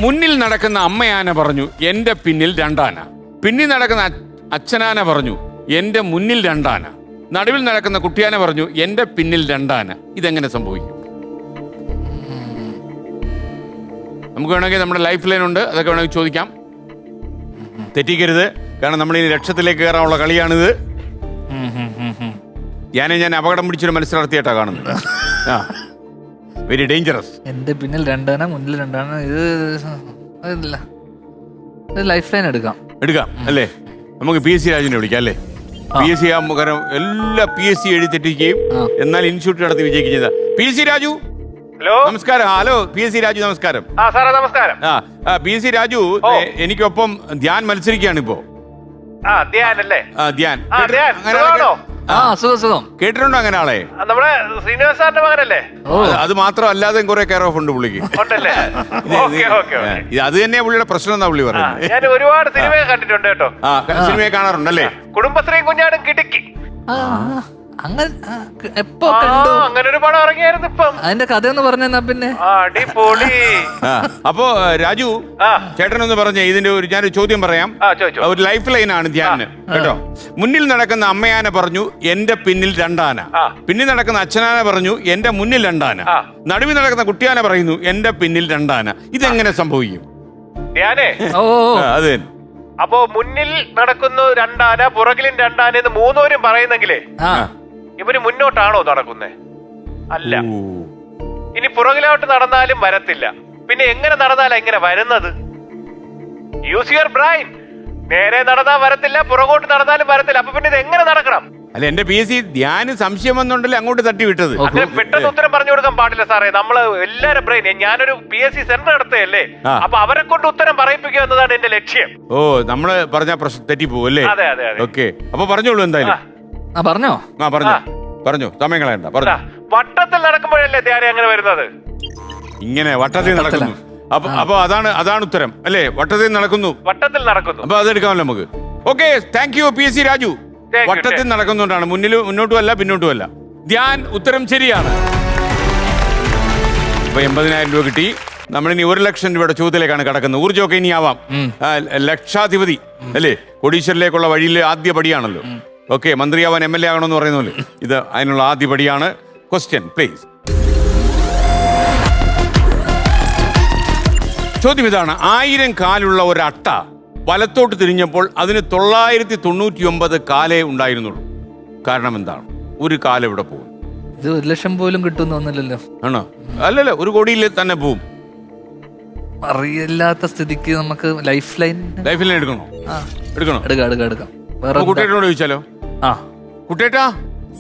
മുന്നിൽ നടക്കുന്ന അമ്മയാന പറഞ്ഞു എന്റെ പിന്നിൽ 2 ആന. പിന്നിൽ നടക്കുന്ന അച്ഛനാന പറഞ്ഞു എന്റെ മുന്നിൽ 2 ആന. നടുവിൽ നടക്കുന്ന കുട്ടിയാന പറഞ്ഞു എന്റെ പിന്നിൽ 2 ആന. ഇതെങ്ങനെ സംഭവിക്കും? നമുക്ക് വേണമെങ്കിൽ നമ്മുടെ ലൈഫ് ലൈൻ ഉണ്ട്, അതൊക്കെ വേണമെങ്കിൽ ചോദിക്കാം. തെറ്റിക്കരുത്, കാരണം നമ്മൾ ഇനി ലക്ഷത്തിലേക്ക് കയറാനുള്ള കളിയാണിത്. ഞാൻ അപകടം പിടിച്ചൊരു മത്സരാർത്ഥിയായിട്ടാണ് കാണുന്നത്. ആ, വെരി ഡേഞ്ചറസ്. എന്റെ പിന്നിൽ 2 ആന, മുന്നിൽ 2 ആന. ഇത് ലൈഫ് ലൈൻ എടുക്കാം അല്ലേ? നമുക്ക് PSC രാജുവിനെ വിളിക്കാം അല്ലേ? PSC കാരണം എല്ലാ PSC എഴുതി തെറ്റിക്കുകയും എന്നാൽ ഇൻസ്റ്റിറ്റ്യൂട്ട് നടത്തി വിജയിക്കുകയും ചെയ്ത PSC രാജു. ഹലോ, നമസ്കാരം. ഹലോ PSC രാജു, നമസ്കാരം. സാറേ നമസ്കാരം. PSC രാജു, എനിക്കൊപ്പം ധ്യാൻ മത്സരിക്കുകയാണ് ഇപ്പോ. ധ്യാൻ അല്ലേ? ധ്യാൻ സുഖം. കേട്ടിട്ടുണ്ടോ അങ്ങനെ ആളെ? നമ്മുടെ ശ്രീനിവാസ് സാറിന്റെ മകനല്ലേ? അത് മാത്രം അല്ലാതെ കുറെ കെയർ ഓഫ് ഉണ്ട് പുള്ളിക്ക്. അത് തന്നെയാ പുള്ളിയുടെ പ്രശ്നം എന്നാ പുള്ളി പറയുന്നത്. ഞാൻ ഒരുപാട് സിനിമ കണ്ടിട്ടുണ്ട് കേട്ടോ. സിനിമയെ കാണാറുണ്ടല്ലേ? കുടുംബശ്രീ കുഞ്ഞാടും കിടുക്കി. എപ്പോ കണ്ടു? അങ്ങനെ ഒരു പടം ഇറങ്ങിയായിരുന്നു ഇപ്പം. അതിന്റെ കഥയൊന്ന് പറഞ്ഞാ പിന്നെ. അടിപൊളി. അപ്പോ രാജു ചേട്ടനൊന്ന് പറഞ്ഞേ, ഇതിന്റെ ഞാനൊരു ചോദ്യം പറയാം. ഒരു ലൈഫ് ലൈൻ ആണ് ധ്യാനിന് കേട്ടോ. മുന്നിൽ നടക്കുന്ന അമ്മയാന പറഞ്ഞു എന്റെ പിന്നിൽ 2 ആന. പിന്നിൽ നടക്കുന്ന അച്ഛനാന പറഞ്ഞു എന്റെ മുന്നിൽ 2 ആന. നടുവിൽ നടക്കുന്ന കുട്ടിയാന പറയുന്നു എന്റെ പിന്നിൽ 2 ആന. ഇതെങ്ങനെ സംഭവിക്കും? അത് അപ്പോ മുന്നിൽ നടക്കുന്നു 2 ആന, പുറകിലും 2 ആന എന്ന് 3 പേരും പറയുന്നെങ്കിലേ ഇവര് മുന്നോട്ടാണോ നടക്കുന്നേ? അല്ല. ഇനി പുറകിലോട്ട് നടന്നാലും വരത്തില്ല. പിന്നെ എങ്ങനെ നടന്നാലാ ഇങ്ങനെ വരുന്നത്? Use your brain. നേരെ നടന്നാ വരത്തില്ല, പുറകോട്ട് നടന്നാലും വരത്തില്ല. അപ്പൊ പിന്നെ ഇത് എങ്ങനെ നടക്കണം? അല്ല, എന്റെ PSC ധ്യാന് സംശയം വന്നോണ്ടല്ലേ അങ്ങോട്ട് തട്ടി വിട്ടത്. അങ്ങനെ പെട്ടെന്ന് ഉത്തരം പറഞ്ഞു കൊടുക്കാൻ പാടില്ല സാറേ. നമ്മള് എല്ലാരും ബ്രെയിൻ. ഞാനൊരു PSC സെന്റർ നടത്തുകയല്ലേ, അപ്പൊ അവരെ കൊണ്ട് ഉത്തരം പറയിപ്പിക്കുക എന്നതാണ് എന്റെ ലക്ഷ്യം. ഓ, നമ്മള് പറഞ്ഞ പ്രശ്നം തെറ്റിപ്പോവും അല്ലേ? അതെ അതെ. ഓക്കെ, അപ്പൊ പറഞ്ഞോളൂ എന്തായാലും. പറഞ്ഞോ സമയം കളയണ്ട. പറഞ്ഞു. വട്ടത്തിൽ നടക്കുമ്പോഴല്ലേ ധ്യാനം അങ്ങനെ വരുന്നത്? ഇങ്ങനെ വട്ടത്തിൽ നടക്കുന്നു. അപ്പൊ അതാണ് ഉത്തരം അല്ലേ? വട്ടത്തിൽ നടക്കുന്നു. അപ്പൊ അതെടുക്കാമല്ലോ നമുക്ക്. Okay, thank you PSC Raju. വട്ടത്തിൽ നടക്കുന്നുകൊണ്ടാണ്, മുന്നോട്ടും അല്ല പിന്നോട്ടും അല്ല. ധ്യാൻ ഉത്തരം ശരിയാണ്. ഇപ്പൊ 80,000 രൂപ കിട്ടി. നമ്മളിനി 1 ലക്ഷം രൂപയുടെ ചോദ്യത്തിലേക്കാണ് കടക്കുന്നത്. ഊർജ്ജമൊക്കെ ഇനി ആവാം. ലക്ഷാധിപതി അല്ലേ? കോടീശ്വരിലേക്കുള്ള വഴിയിൽ ആദ്യ പടിയാണല്ലോ. Okay, മന്ത്രിയാവാൻ MLA ആകണമെന്ന് പറയുന്നല്ലോ. ഇത് അതിനുള്ള ആദ്യ പടിയാണ്. Question please. ചോദ്യം ഇതാണ്. 1000 കാലുള്ള ഒരു അട്ട വലത്തോട്ട് തിരിഞ്ഞപ്പോൾ അതിന് 999 കാലേ ഉണ്ടായിരുന്നുള്ളൂ. കാരണം എന്താണ്? ഒരു കാലം ഇവിടെ പോകും. ഇത് 1 ലക്ഷം പോലും കിട്ടുന്നൊന്നുമില്ലല്ലോ. ആണോ? അല്ലല്ലോ, 1 കോടിയിൽ തന്നെ പോവും. അറിയില്ലാത്ത സ്ഥിതിക്ക് നമുക്ക് ലൈഫ് ലൈൻ എടുക്കണോ? എടുക്കാം. കുട്ടേട്ടനോട് ചോദിച്ചാലോ? കുട്ടേട്ടാ,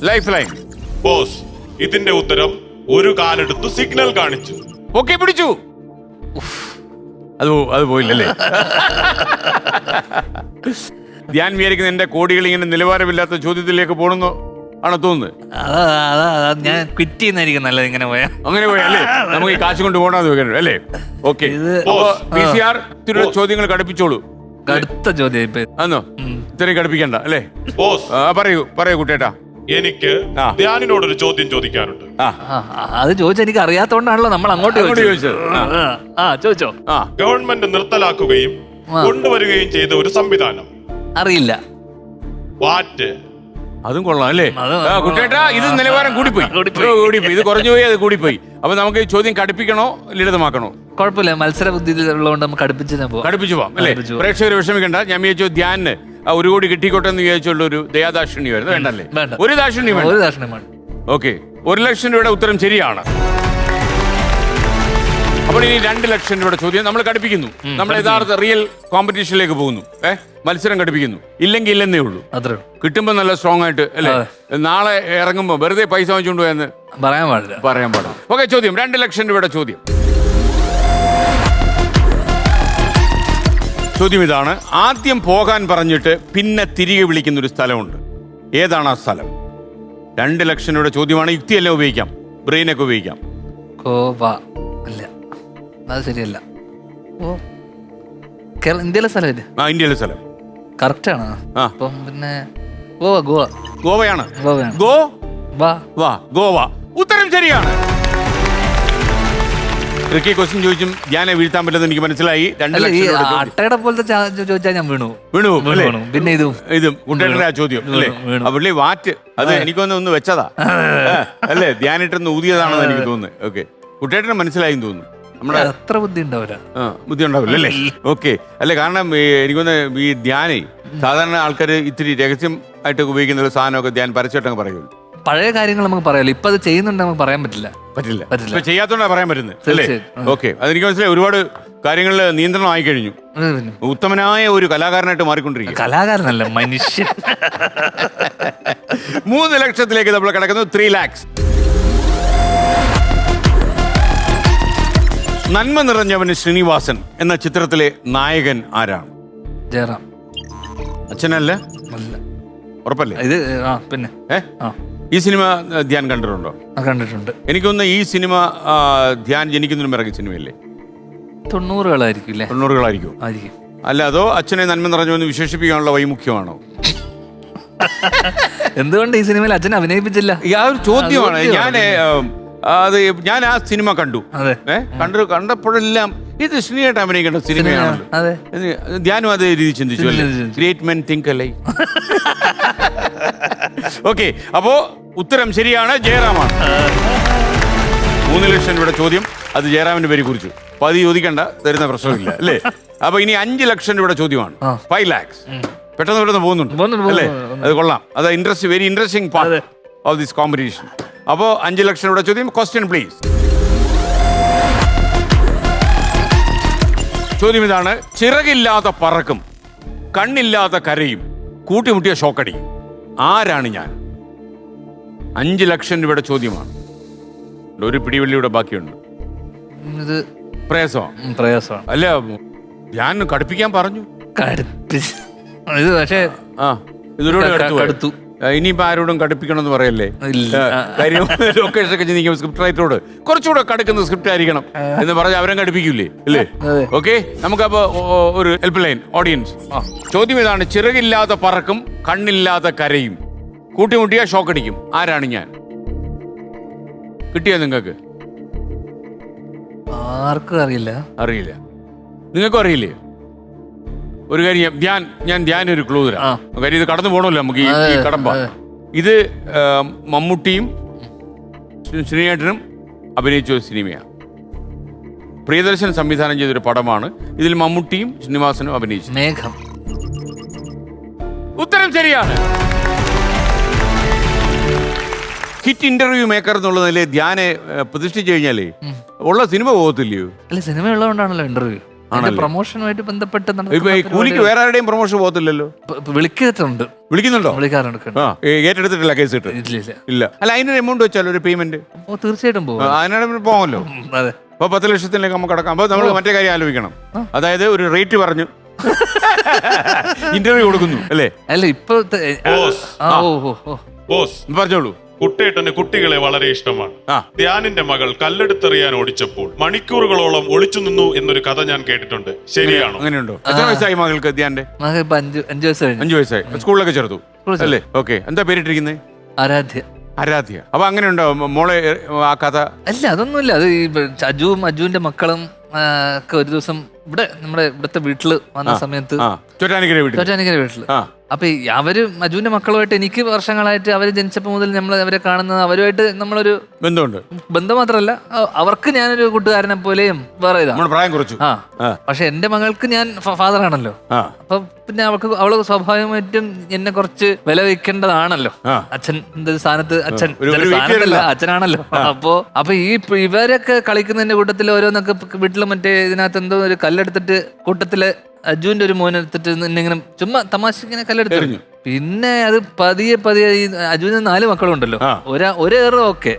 ലൈഫ് ലൈൻ. ബോസ്, ഇതിന്റെ ഉത്തരം ഒരു കാലെടുത്ത് സിഗ്നൽ കാണിച്ചു. ഓക്കെ, പിടിച്ചു. അത് പോയില്ലല്ലേ? ധ്യാൻ വിചാരിക്കുന്ന എന്റെ കോടികൾ ഇങ്ങനെ നിലവാരമില്ലാത്ത ചോദ്യത്തിലേക്ക് പോണെന്നോ ആണോ തോന്നുന്നത്? ഞാൻ ക്വിറ്റ് ചെയ്യുന്നതായിരിക്കും നല്ലത്. ഇങ്ങനെ അങ്ങനെ പോയല്ലേ? നമുക്ക് ഈ കാശ് കൊണ്ട് പോകണമെന്ന് അല്ലേ? ഓക്കെ, PCR ചോദ്യങ്ങൾ കടുപ്പിച്ചോളൂ. അടുത്ത ചോദ്യം ആന്നോ? ഇത്രയും കടുപ്പിക്കണ്ട അല്ലേ? പറയൂ കുട്ടേട്ടാ. എനിക്ക് ആ. ധ്യാനിനോടൊരു ചോദ്യം ചോദിക്കാനുണ്ട്. ആ അത് ചോദിച്ചാൽ എനിക്ക് അറിയാത്തോണ്ടാണല്ലോ നമ്മൾ അങ്ങോട്ട് അങ്ങോട്ട് ചോദിച്ചത്. ചോദിച്ചത്. ആ ചോദിച്ചോ. ആ ഗവൺമെന്റ് നിർത്തലാക്കുകയും കൊണ്ടുവരികയും ചെയ്ത ഒരു സംവിധാനം അറിയില്ല. വാറ്റ്. അതും കൊള്ളാം അല്ലേ? അതും ആ, കുട്ടേട്ടാ ഇത് നിലവാരം കൂടിപ്പോയി. കൂടിപ്പോയി. ഇത് കുറഞ്ഞു പോയി, അത് കൂടിപ്പോയി. അപ്പൊ നമുക്ക് ഈ ചോദ്യം കടുപ്പിക്കണോ ലളിതമാക്കണോ? കുഴപ്പമില്ല, മത്സര ബുദ്ധി ഉള്ളതുകൊണ്ട് നമുക്ക് അടുപ്പിച്ച് തന്നെ പോവാം. കടുപ്പിച്ചു പോവാം അല്ലേ? പ്രേക്ഷകർ വിഷമിക്കണ്ട. ഞാൻ വിചാരിച്ചു ധ്യാനിന് 1 കോടി കിട്ടിക്കോട്ടെ എന്ന് വിചാരിച്ചുള്ള ഒരു ദയാദാക്ഷിണ്യമായിരുന്നു. വേണ്ടല്ലേ? വേണ്ട. ഒരു ദാക്ഷിണ്യം വേണ്ട. ഒരു ദാക്ഷിണ്യമാണ്. ഓക്കെ, 1 ലക്ഷം രൂപയുടെ ഉത്തരം ശരിയാണ്. അപ്പോൾ ഇനി 2 ലക്ഷം രൂപയുടെ ചോദ്യം നമ്മൾ കടുപ്പിക്കുന്നു. നമ്മൾ യഥാർത്ഥ റിയൽ കോമ്പറ്റീഷനിലേക്ക് പോകുന്നു. മത്സരം കടുപ്പിക്കുന്നു. ഇല്ലെങ്കിൽ ഇല്ലെന്നേ ഉള്ളൂ. അത്രേ കിട്ടുമ്പോൾ നല്ല സ്ട്രോങ് ആയിട്ട് അല്ലേ? നാളെ ഇറങ്ങുമ്പോൾ വെറുതെ പൈസ വാങ്ങിച്ചുകൊണ്ട് പോയെന്ന് പറയാൻ പാടില്ല. പറയാൻ പാടില്ല. ഓക്കെ, ചോദ്യം 2 ലക്ഷം രൂപയുടെ ചോദ്യം. ചോദ്യം ഇതാണ്: ആദ്യം പോകാൻ പറഞ്ഞിട്ട് പിന്നെ തിരികെ വിളിക്കുന്ന ഒരു സ്ഥലമുണ്ട്. ഏതാണ് ആ സ്ഥലം? 2 ലക്ഷം രൂപയുടെ ചോദ്യമാണ്. യുക്തിയെല്ലാം ഉപയോഗിക്കാം, ബ്രെയിനൊക്കെ ഉപയോഗിക്കാം. ഗോവ അല്ല, അത് ശരിയല്ല. ഓ, ഇന്ത്യയിലെ സ്ഥലമല്ലേ? ആ, ഇന്ത്യയിലെ സ്ഥലം കറക്റ്റ് ആണ്. ആ. അപ്പം പിന്നെ ഗോവ. ഗോവ ഗോവയാണ്. ഗോവയാണ്. വാ ഗോവ. ഉത്തരം ശരിയാണ്. ട്രിക്കി ക്വസ്റ്റ്യൻ ചോദിച്ചും ഞാനെ വീഴ്ത്താൻ പറ്റുന്നത് എനിക്ക് മനസ്സിലായി. 2 അല്ല, ഈ ലക്ഷം രൂപയുടെ ചോദ്യം. അട്ടയുടെ പോലത്തെ ചോദിച്ചാൽ ഞാൻ വീണു അല്ലേ? പിന്നെ ഇതും കുട്ടേട്ടൻ്റെ ആ ചോദ്യം അല്ലേ? അവിടെ വാറ്റ് അത് എനിക്കൊന്ന് വെച്ചതാ അല്ലേ? ധ്യാനിട്ടൊന്ന് ഊതിയതാണെന്ന് എനിക്ക് തോന്നുന്നത്. ഓക്കെ, കുട്ടേട്ടന് മനസ്സിലായി തോന്നുന്നു. നമ്മുടെ അത്ര ബുദ്ധി ഉണ്ടാവില്ല. ബുദ്ധി ഉണ്ടാവില്ല അല്ലേ? ഓക്കെ, അല്ലേ? കാരണം എനിക്കൊന്ന് ഈ ധ്യാനേ സാധാരണ ആൾക്കാർ ഇത്തിരി രഹസ്യം ആയിട്ട് ഉപയോഗിക്കുന്ന ഒരു സാധനമൊക്കെ ധ്യാൻ പരസ്യമായിട്ടങ്ങ് പറയുള്ളൂ. പഴയ കാര്യങ്ങൾ നമുക്ക് പറയാലോ, ഇപ്പൊ അത് ചെയ്യുന്നുണ്ട് നമുക്ക് പറയാൻ പറ്റില്ല. പറ്റില്ല. ഇപ്പൊ ചെയ്യാത്തോണ്ടാണ് പറയാൻ പറ്റുന്നത് അല്ലേ? തീർച്ചയായും. ഓക്കെ, അതെനിക്ക് മനസ്സിലായി. ഒരുപാട് കാര്യങ്ങളിൽ നിയന്ത്രണം ആയി കഴിഞ്ഞു. ഉത്തമനായ ഒരു കലാകാരനായിട്ട് മാറിക്കൊണ്ടിരിക്കുക. കലാകാരനല്ല, മനുഷ്യൻ. 3 ലക്ഷത്തിലേക്ക് നമ്മൾ കിടക്കുന്നു. 3 lakhs. നന്മ നിറഞ്ഞവന് ശ്രീനിവാസൻ എന്ന ചിത്രത്തിലെ നായകൻ ആരാണ്? ജയറാം. അച്ഛനല്ല? അല്ല. ഉറപ്പല്ലേ? ഇത് പിന്നെ ഈ സിനിമ ധ്യാൻ കണ്ടിട്ടുണ്ടോ? കണ്ടിട്ടുണ്ട്. എനിക്കൊന്ന് ഈ സിനിമ ധ്യാൻ ജനിക്കുന്നതിനും ഇറങ്ങിയ സിനിമയല്ലേ? 90-കളായിരിക്കും അല്ലേ? 90-കളായിരിക്കും. ആയിരിക്കും. അല്ല, അതോ അച്ഛനെ നന്മ നിറഞ്ഞവെന്ന് വിശേഷിപ്പിക്കാനുള്ള വൈമുഖ്യമാണോ? എന്തുകൊണ്ട് ഈ സിനിമയിൽ അച്ഛനെ അഭിനയിപ്പിച്ചില്ല? ആ ഒരു ചോദ്യമാണ്. ഞാൻ ആ സിനിമ കണ്ടു. അതെ. കണ്ടപ്പോഴെല്ലാം ഇത് ശ്രീയായിട്ട് അഭിനയിക്കേണ്ട സിനിമയാണല്ലോ. അതെ. ധ്യാനും അതേ രീതി ചിന്തിച്ചു. ചിന്തിച്ചു. Great men think alike. Okay, അപ്പോ ഉത്തരം ശരിയാണ്. ജയറാമാണ്. 3 ലക്ഷം രൂപയുടെ ചോദ്യം. അത് ജയറാമിന്റെ പേര് കുറിച്ചു. അപ്പൊ അത് ചോദിക്കണ്ട, തരുന്ന പ്രശ്നമില്ല അല്ലേ? അപ്പൊ ഇനി 5 ലക്ഷം രൂപയുടെ ചോദ്യമാണ്. 5 lakhs. പെട്ടെന്ന് പെട്ടെന്ന് പോകുന്നുണ്ട് അല്ലേ? അത് കൊള്ളാം. അത് very interesting part of this competition. അപ്പോ 5 ലക്ഷം രൂപയുടെ ചോദ്യം. Question please. ചോദ്യം ഇതാണ്: ചിറകില്ലാതെ പറക്കും, കണ്ണില്ലാതെ കരയും, കൂട്ടിമുട്ടിയ ഷോക്കടിയും. ആരാണ് ഞാൻ? 5 ലക്ഷം രൂപയുടെ ചോദ്യമാണ്. ഒരു പിടിവള്ളിയുടെ ബാക്കിയുണ്ട്. ഇത് പ്രയാസമാണ് അല്ല? ഞാൻ കടുപ്പിക്കാൻ പറഞ്ഞു. ഇത് പക്ഷേ ഇതൊരു ഇനിയിപ്പോ ആരോടും കടുപ്പിക്കണമെന്ന് പറയല്ലേ? കാര്യം ലൊക്കേഷൻ ഒക്കെ ചിന്തിക്കും. സ്ക്രിപ്റ്റ് റൈറ്ററോട് കുറച്ചുകൂടെ കടുക്കുന്ന സ്ക്രിപ്റ്റ് ആയിരിക്കണം എന്ന് പറഞ്ഞ് അവരും കടുപ്പിക്കൂലേ അല്ലേ? ഓക്കെ, നമുക്കപ്പോ ഒരു ഹെൽപ്പ് ലൈൻ ഓഡിയൻസ്. ചോദ്യം ഇതാണ്: ചിറകില്ലാതെ പറക്കും, കണ്ണില്ലാതെ കരയും, കൂട്ടിമുട്ടിയ ഷോക്കടിക്കും. ആരാണ് ഞാൻ? കിട്ടിയോ നിങ്ങൾക്ക്? ആർക്കും അറിയില്ല. അറിയില്ല. നിങ്ങൾക്കും അറിയില്ലേ? ഒരു കാര്യം, ഞാൻ ധ്യാൻ ഒരു ക്ലൂ തരാം. കാര്യം ഇത് കടന്നു പോകണമല്ലോ നമുക്ക് ഈ കടമ്പ. ഇത് മമ്മൂട്ടിയും ശ്രീനേട്ടനും അഭിനയിച്ച ഒരു സിനിമയാണ്. പ്രിയദർശൻ സംവിധാനം ചെയ്തൊരു പടമാണ്. ഇതിൽ മമ്മൂട്ടിയും ശ്രീനിവാസനും അഭിനയിച്ചു. മേഘം. ഉത്തരം ശരിയാണ്. ഹിറ്റ് ഇന്റർവ്യൂ മേക്കർ എന്നുള്ള നിലയിൽ ധ്യാനെ പ്രതിഷ്ഠിച്ചു കഴിഞ്ഞാലേ ഉള്ള സിനിമ പോകത്തില്ലയോ? അല്ല, സിനിമ ഉള്ളതുകൊണ്ടാണല്ലോ ഇന്റർവ്യൂ. പ്രൊമോഷനുമായിട്ട് ബന്ധപ്പെട്ട് കൂലിക്ക് വേറെ ആരുടെയും പ്രൊമോഷൻ പോകത്തില്ലല്ലോ. വിളിക്കുന്നുണ്ടോ? ഏറ്റെടുത്തിട്ടില്ല കേസ് കിട്ടും? ഇല്ല. അല്ല, അതിനൊരു എമൗണ്ട് വെച്ചാലോ, ഒരു പേയ്മെന്റ്? തീർച്ചയായിട്ടും പോകും. അതിനോട് പോകാമല്ലോ. അപ്പൊ 10 ലക്ഷത്തിലേക്ക് നമുക്ക് കടക്കാം. അപ്പൊ നമ്മൾ മറ്റേ കാര്യം ആലോചിക്കണം. അതായത് ഒരു റേറ്റ് പറഞ്ഞു ഇന്റർവ്യൂ കൊടുക്കുന്നു അല്ലേ? അല്ല, ഇപ്പൊ പറഞ്ഞോളൂ. കുട്ടേട്ടന് കുട്ടികളെ വളരെ ഇഷ്ടമാണ്. ധ്യാനിന്റെ മകൾ കല്ലെടുത്തെറിയാൻ ഓടിച്ചപ്പോൾ മണിക്കൂറുകളോളം ഒളിച്ചു നിന്നു എന്നൊരു കഥ ഞാൻ കേട്ടിട്ടുണ്ട്. ശരിയാണോ? അങ്ങനെയുണ്ടോ? എത്ര വയസ്സായി മകൾക്ക്? ധ്യാന്റെ 5 വയസ്സായി. 5 വയസ്സായി. സ്കൂളിലൊക്കെ ചേർത്തു അല്ലേ? ഓക്കെ, എന്താ പേരിട്ടിരിക്കുന്നത്? ആരാധ്യ. ആരാധ്യ. അപ്പൊ അങ്ങനെയുണ്ടോ മോളെ ആ കഥ? അല്ല, അതൊന്നുമില്ല. അത് ഈ അജുവിന്റെ മക്കളും ഒക്കെ ഒരു ദിവസം നമ്മുടെ ഇവിടുത്തെ വീട്ടില് വന്ന സമയത്ത്, ചോറ്റാനിക്കര വീട്ടില്, അപ്പൊ അവര് അജുവിന്റെ മക്കളുമായിട്ട് എനിക്ക് വർഷങ്ങളായിട്ട് അവര് ജനിച്ചപ്പോ മുതൽ നമ്മൾ അവരെ കാണുന്നത്, അവരുമായിട്ട് നമ്മളൊരു ബന്ധം മാത്രമല്ല, അവർക്ക് ഞാനൊരു കൂട്ടുകാരനെ പോലെയും വേറെ പ്രായം കുറച്ചു. പക്ഷെ എന്റെ മകൾക്ക് ഞാൻ ഫാദർ ആണല്ലോ. അപ്പൊ പിന്നെ അവള് സ്വാഭാവികമായിട്ടും എന്നെ കുറച്ച് വില വെക്കേണ്ടതാണല്ലോ. അച്ഛൻ്റെ സ്ഥാനത്ത് അച്ഛനാണല്ലോ. അപ്പൊ ഇവരൊക്കെ കളിക്കുന്നതിന്റെ കൂട്ടത്തിൽ ഓരോന്നൊക്കെ വീട്ടില് മറ്റേ ഇതിനകത്ത് എന്തോ ഒരു കല്ലെടുത്തിട്ട് കൂട്ടത്തില് അജുവിന്റെ ഒരു മോനെടുത്തിട്ട് ഇങ്ങനെ ചുമ്മാ തമാശ ഇങ്ങനെ കല്ലെടുത്തു. പിന്നെ അത് പതിയെ ഈ അജുവിന് 4 മക്കളുണ്ടല്ലോ. ഒരേറും ഓക്കെ,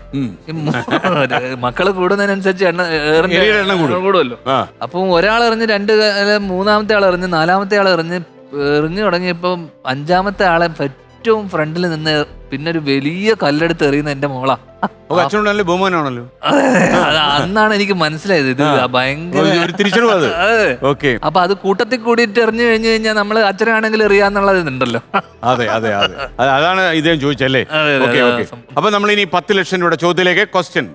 മക്കള് കൂടുന്നതിനനുസരിച്ച് എണ്ണം കൂടുമല്ലോ. അപ്പം ഒരാൾ എറിഞ്ഞ് മൂന്നാമത്തെ ആൾ എറിഞ്ഞ്, നാലാമത്തെ ആൾ എറിഞ്ഞു തുടങ്ങിയപ്പോ 5-ാമത്തെ ആളെ ഏറ്റവും ഫ്രണ്ടിൽ നിന്ന് പിന്നെ ഒരു വലിയ കല്ലെടുത്ത് എറിയുന്ന എന്റെ മോളാ. ബഹുമാനാണല്ലോ. അന്നാണ് എനിക്ക് മനസ്സിലായത് ഇത് ഭയങ്കര. ഓക്കെ. അപ്പൊ അത് കൂട്ടത്തിൽ കൂടിയിട്ട് എറിഞ്ഞു കഴിഞ്ഞാൽ നമ്മള് അച്ഛനാണെങ്കിൽ എറിയാന്നുള്ളത് ഉണ്ടല്ലോ. അതെ അതെ അതെ, അതാണ് ഇദ്ദേഹം ചോദിച്ചല്ലേ. അപ്പൊ നമ്മൾ ഇനി 10 ലക്ഷം രൂപയുടെ ചോദ്യത്തിലേക്ക്. ക്വസ്റ്റ്യൻ: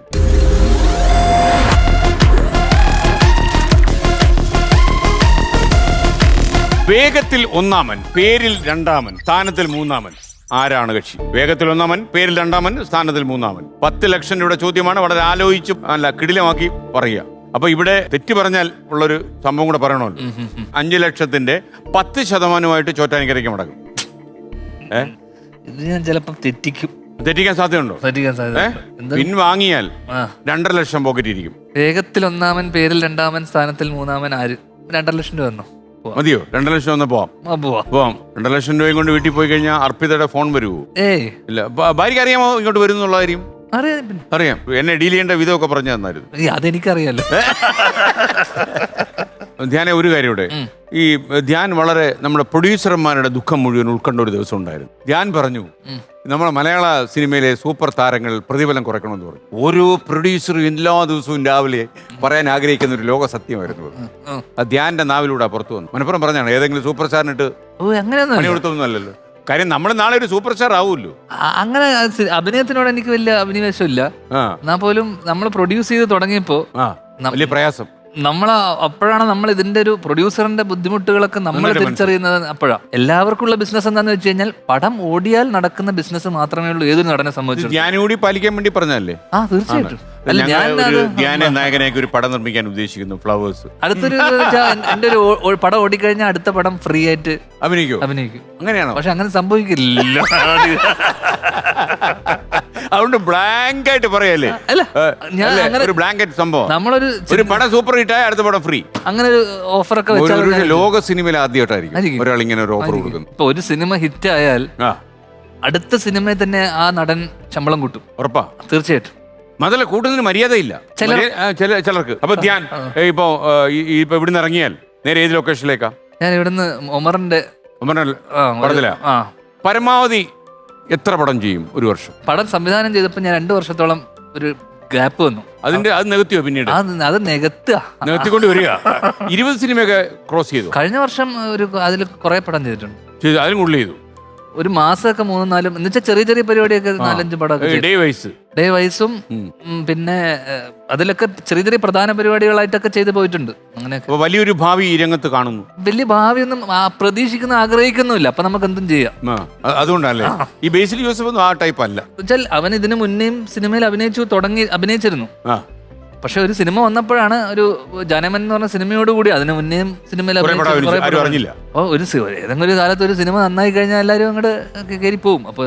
വേഗത്തിൽ ഒന്നാമൻ, പേരിൽ രണ്ടാമൻ, സ്ഥാനത്തിൽ മൂന്നാമൻ. ആരാണ് കക്ഷി? വേഗത്തിൽ ഒന്നാമൻ, പേരിൽ രണ്ടാമൻ, സ്ഥാനത്തിൽ മൂന്നാമൻ. 10 ലക്ഷം രൂപയുടെ ചോദ്യമാണ്. വളരെ ആലോചിച്ച് കിടിലമാക്കി പറയുക. അപ്പൊ ഇവിടെ തെറ്റി പറഞ്ഞാൽ ഉള്ളൊരു സംഭവം കൂടെ പറയണമല്ലോ. 5 ലക്ഷത്തിന്റെ 10% ചോറ്റാനിക്കരയ്ക്ക് മടങ്ങും. ഇത് ഞാൻ ചിലപ്പോ തെറ്റിക്കാൻ സാധ്യതയുണ്ടോ? പിൻവാങ്ങിയാൽ 2.5 ലക്ഷം പോക്കറ്റ് ഇരിക്കും. വേഗത്തിൽ ഒന്നാമൻ, പേരിൽ രണ്ടാമൻ, സ്ഥാനത്തിൽ മൂന്നാമൻ. 2.5 ലക്ഷം രൂപ വന്നോ? മതിയോ? 2 ലക്ഷം ഒന്ന് പോവാം. 2 ലക്ഷം രൂപയും കൊണ്ട് വീട്ടിൽ പോയി കഴിഞ്ഞാൽ അർപ്പിതയുടെ ഫോൺ വരുമോ? ഇല്ല. ഭാര്യക്ക് അറിയാമോ ഇങ്ങോട്ട് വരും എന്നുള്ള കാര്യം? അറിയാം. എന്നെ ഡീൽ ചെയ്യേണ്ട വിധമൊക്കെ പറഞ്ഞു തന്നായിരുന്നു. അതെനിക്കറിയാലോ. ധ്യാന, ഒരു കാര്യം ഇവിടെ, ഈ ധ്യാൻ വളരെ നമ്മുടെ പ്രൊഡ്യൂസർമാരുടെ ദുഃഖം മുഴുവൻ ഉൾക്കൊണ്ട ഒരു ദിവസം ഉണ്ടായിരുന്നു. ധ്യാൻ പറഞ്ഞു, നമ്മുടെ മലയാള സിനിമയിലെ സൂപ്പർ താരങ്ങൾ പ്രതിഫലം കുറയ്ക്കണമെന്ന് പറഞ്ഞു. ഓരോ പ്രൊഡ്യൂസറും എല്ലാ ദിവസവും രാവിലെ പറയാൻ ആഗ്രഹിക്കുന്ന ഒരു ലോക സത്യമായിരുന്നു. അത് ധ്യാന്റെ നാവിലൂടെ പുറത്തു വന്നു. മനപ്പുറം പറഞ്ഞാണ്, ഏതെങ്കിലും സൂപ്പർ സ്റ്റാറിനിട്ട് പണി കൊടുത്തൊന്നുമല്ലല്ലോ. കാര്യം നമ്മൾ നാളെ ഒരു സൂപ്പർ സ്റ്റാർ ആവുമല്ലോ. അങ്ങനെ അഭിനയത്തിനോട് എനിക്ക് വലിയ അഭിനിവേശമില്ല. എന്നാ പോലും നമ്മൾ പ്രൊഡ്യൂസ് ചെയ്ത് തുടങ്ങിയപ്പോ വലിയ പ്രയാസം. അപ്പോഴാണ് നമ്മൾ ഇതിന്റെ ഒരു പ്രൊഡ്യൂസറിന്റെ ബുദ്ധിമുട്ടുകളൊക്കെ നമ്മൾ തിരിച്ചറിയുന്നത്. അപ്പോഴാണ് എല്ലാവർക്കുള്ള ബിസിനസ് എന്താന്ന് വെച്ച് കഴിഞ്ഞാൽ പടം ഓടിയാൽ നടക്കുന്ന ബിസിനസ് മാത്രമേ ഉള്ളൂ ഏതൊരു നടനെ സംബന്ധിച്ചു. ഞാനൂടി പാലിക്കാൻ വേണ്ടി പറഞ്ഞല്ലേ? തീർച്ചയായിട്ടും. നായകനായി ഒരു പടം നിർമ്മിക്കാൻ ഉദ്ദേശിക്കുന്നു, ഫ്ലവേഴ്സ്. അടുത്തൊരു എന്റെ ഒരു പടം ഓടിക്കഴിഞ്ഞാൽ അടുത്ത പടം ഫ്രീ ആയിട്ട് അഭിനയിക്കും. അങ്ങനെയാണോ? പക്ഷെ അങ്ങനെ സംഭവിക്കില്ല. അതുകൊണ്ട് ബ്ലാങ്ക് ആയിട്ട് പറയല്ലേ? ഒരു ബ്ലാങ്കറ്റ് സംഭവം. നമ്മളൊരു പടം സൂപ്പർ ഹിറ്റായ അടുത്ത പടം ഫ്രീ, അങ്ങനെ ഒരു ഓഫർ ഒക്കെ ലോക സിനിമയിൽ ആദ്യമായിട്ടായിരിക്കും ഒരാൾ ഇങ്ങനെ ഒരു ഓഫർ കൊടുക്കുന്നത്. ഇപ്പൊ ഒരു സിനിമ ഹിറ്റ് ആയാൽ അടുത്ത സിനിമയിൽ തന്നെ ആ നടൻ ശമ്പളം കൂട്ടും. ഉറപ്പാ? തീർച്ചയായിട്ടും. അതല്ല, കൂടുതൽ മര്യാദയില്ല ചിലർക്ക്. അപ്പൊ ധ്യാൻ ഇപ്പൊ ഇവിടുന്ന് ഇറങ്ങിയാൽ നേരെ ഏത് ലൊക്കേഷനിലേക്കാ? ഞാൻ ഇവിടുന്ന് ഒമറിന്റെ പടത്തില പരമാവധി എത്ര പടം ചെയ്യും ഒരു വർഷം? പടം സംവിധാനം ചെയ്തപ്പോ ഞാൻ 2 വർഷത്തോളം ഒരു ഗ്യാപ്പ് വന്നു. അത് നികത്തിയോ? പിന്നീട് അത് നികത്തിക്കൊണ്ട് വരിക. 20 സിനിമയൊക്കെ ക്രോസ് ചെയ്തു. കഴിഞ്ഞ വർഷം അതിൽ കുറെ പടം ചെയ്തിട്ടുണ്ട്. അതിലും കൂടുതൽ ചെയ്തു. ഒരു മാസമൊക്കെ 3-4 എന്ന് വെച്ചാൽ ചെറിയ ചെറിയ പരിപാടിയൊക്കെ 4-5 പടമൊക്കെ ഡേ വൈസും പിന്നെ അതിലൊക്കെ ചെറിയ ചെറിയ പ്രധാന പരിപാടികളായിട്ടൊക്കെ ചെയ്തു പോയിട്ടുണ്ട്. അങ്ങനെയൊക്കെ വലിയൊരു ഭാവി ഈ രംഗത്ത് കാണുന്നു. വലിയ ഭാവിയൊന്നും പ്രതീക്ഷിക്കുന്ന ആഗ്രഹിക്കുന്നുമില്ല. അപ്പൊ നമുക്ക് എന്തും ചെയ്യാം. അതുകൊണ്ടല്ലേ ഈ ബേസിൽ ജോസഫ് ഒന്നും ആ ടൈപ്പ് അല്ല. അവൻ ഇതിനു മുന്നേയും സിനിമയിൽ അഭിനയിച്ചിരുന്നു. പക്ഷെ ഒരു സിനിമ വന്നപ്പോഴാണ് ഒരു ജനമൻ എന്ന് പറഞ്ഞ സിനിമയോടുകൂടി, അതിന് മുന്നേയും സിനിമയിൽ ഏതെങ്കിലും ഒരു കാലത്ത് ഒരു സിനിമ നന്നായി കഴിഞ്ഞാൽ എല്ലാവരും അങ്ങോട്ട് കയറി പോവും. അപ്പൊ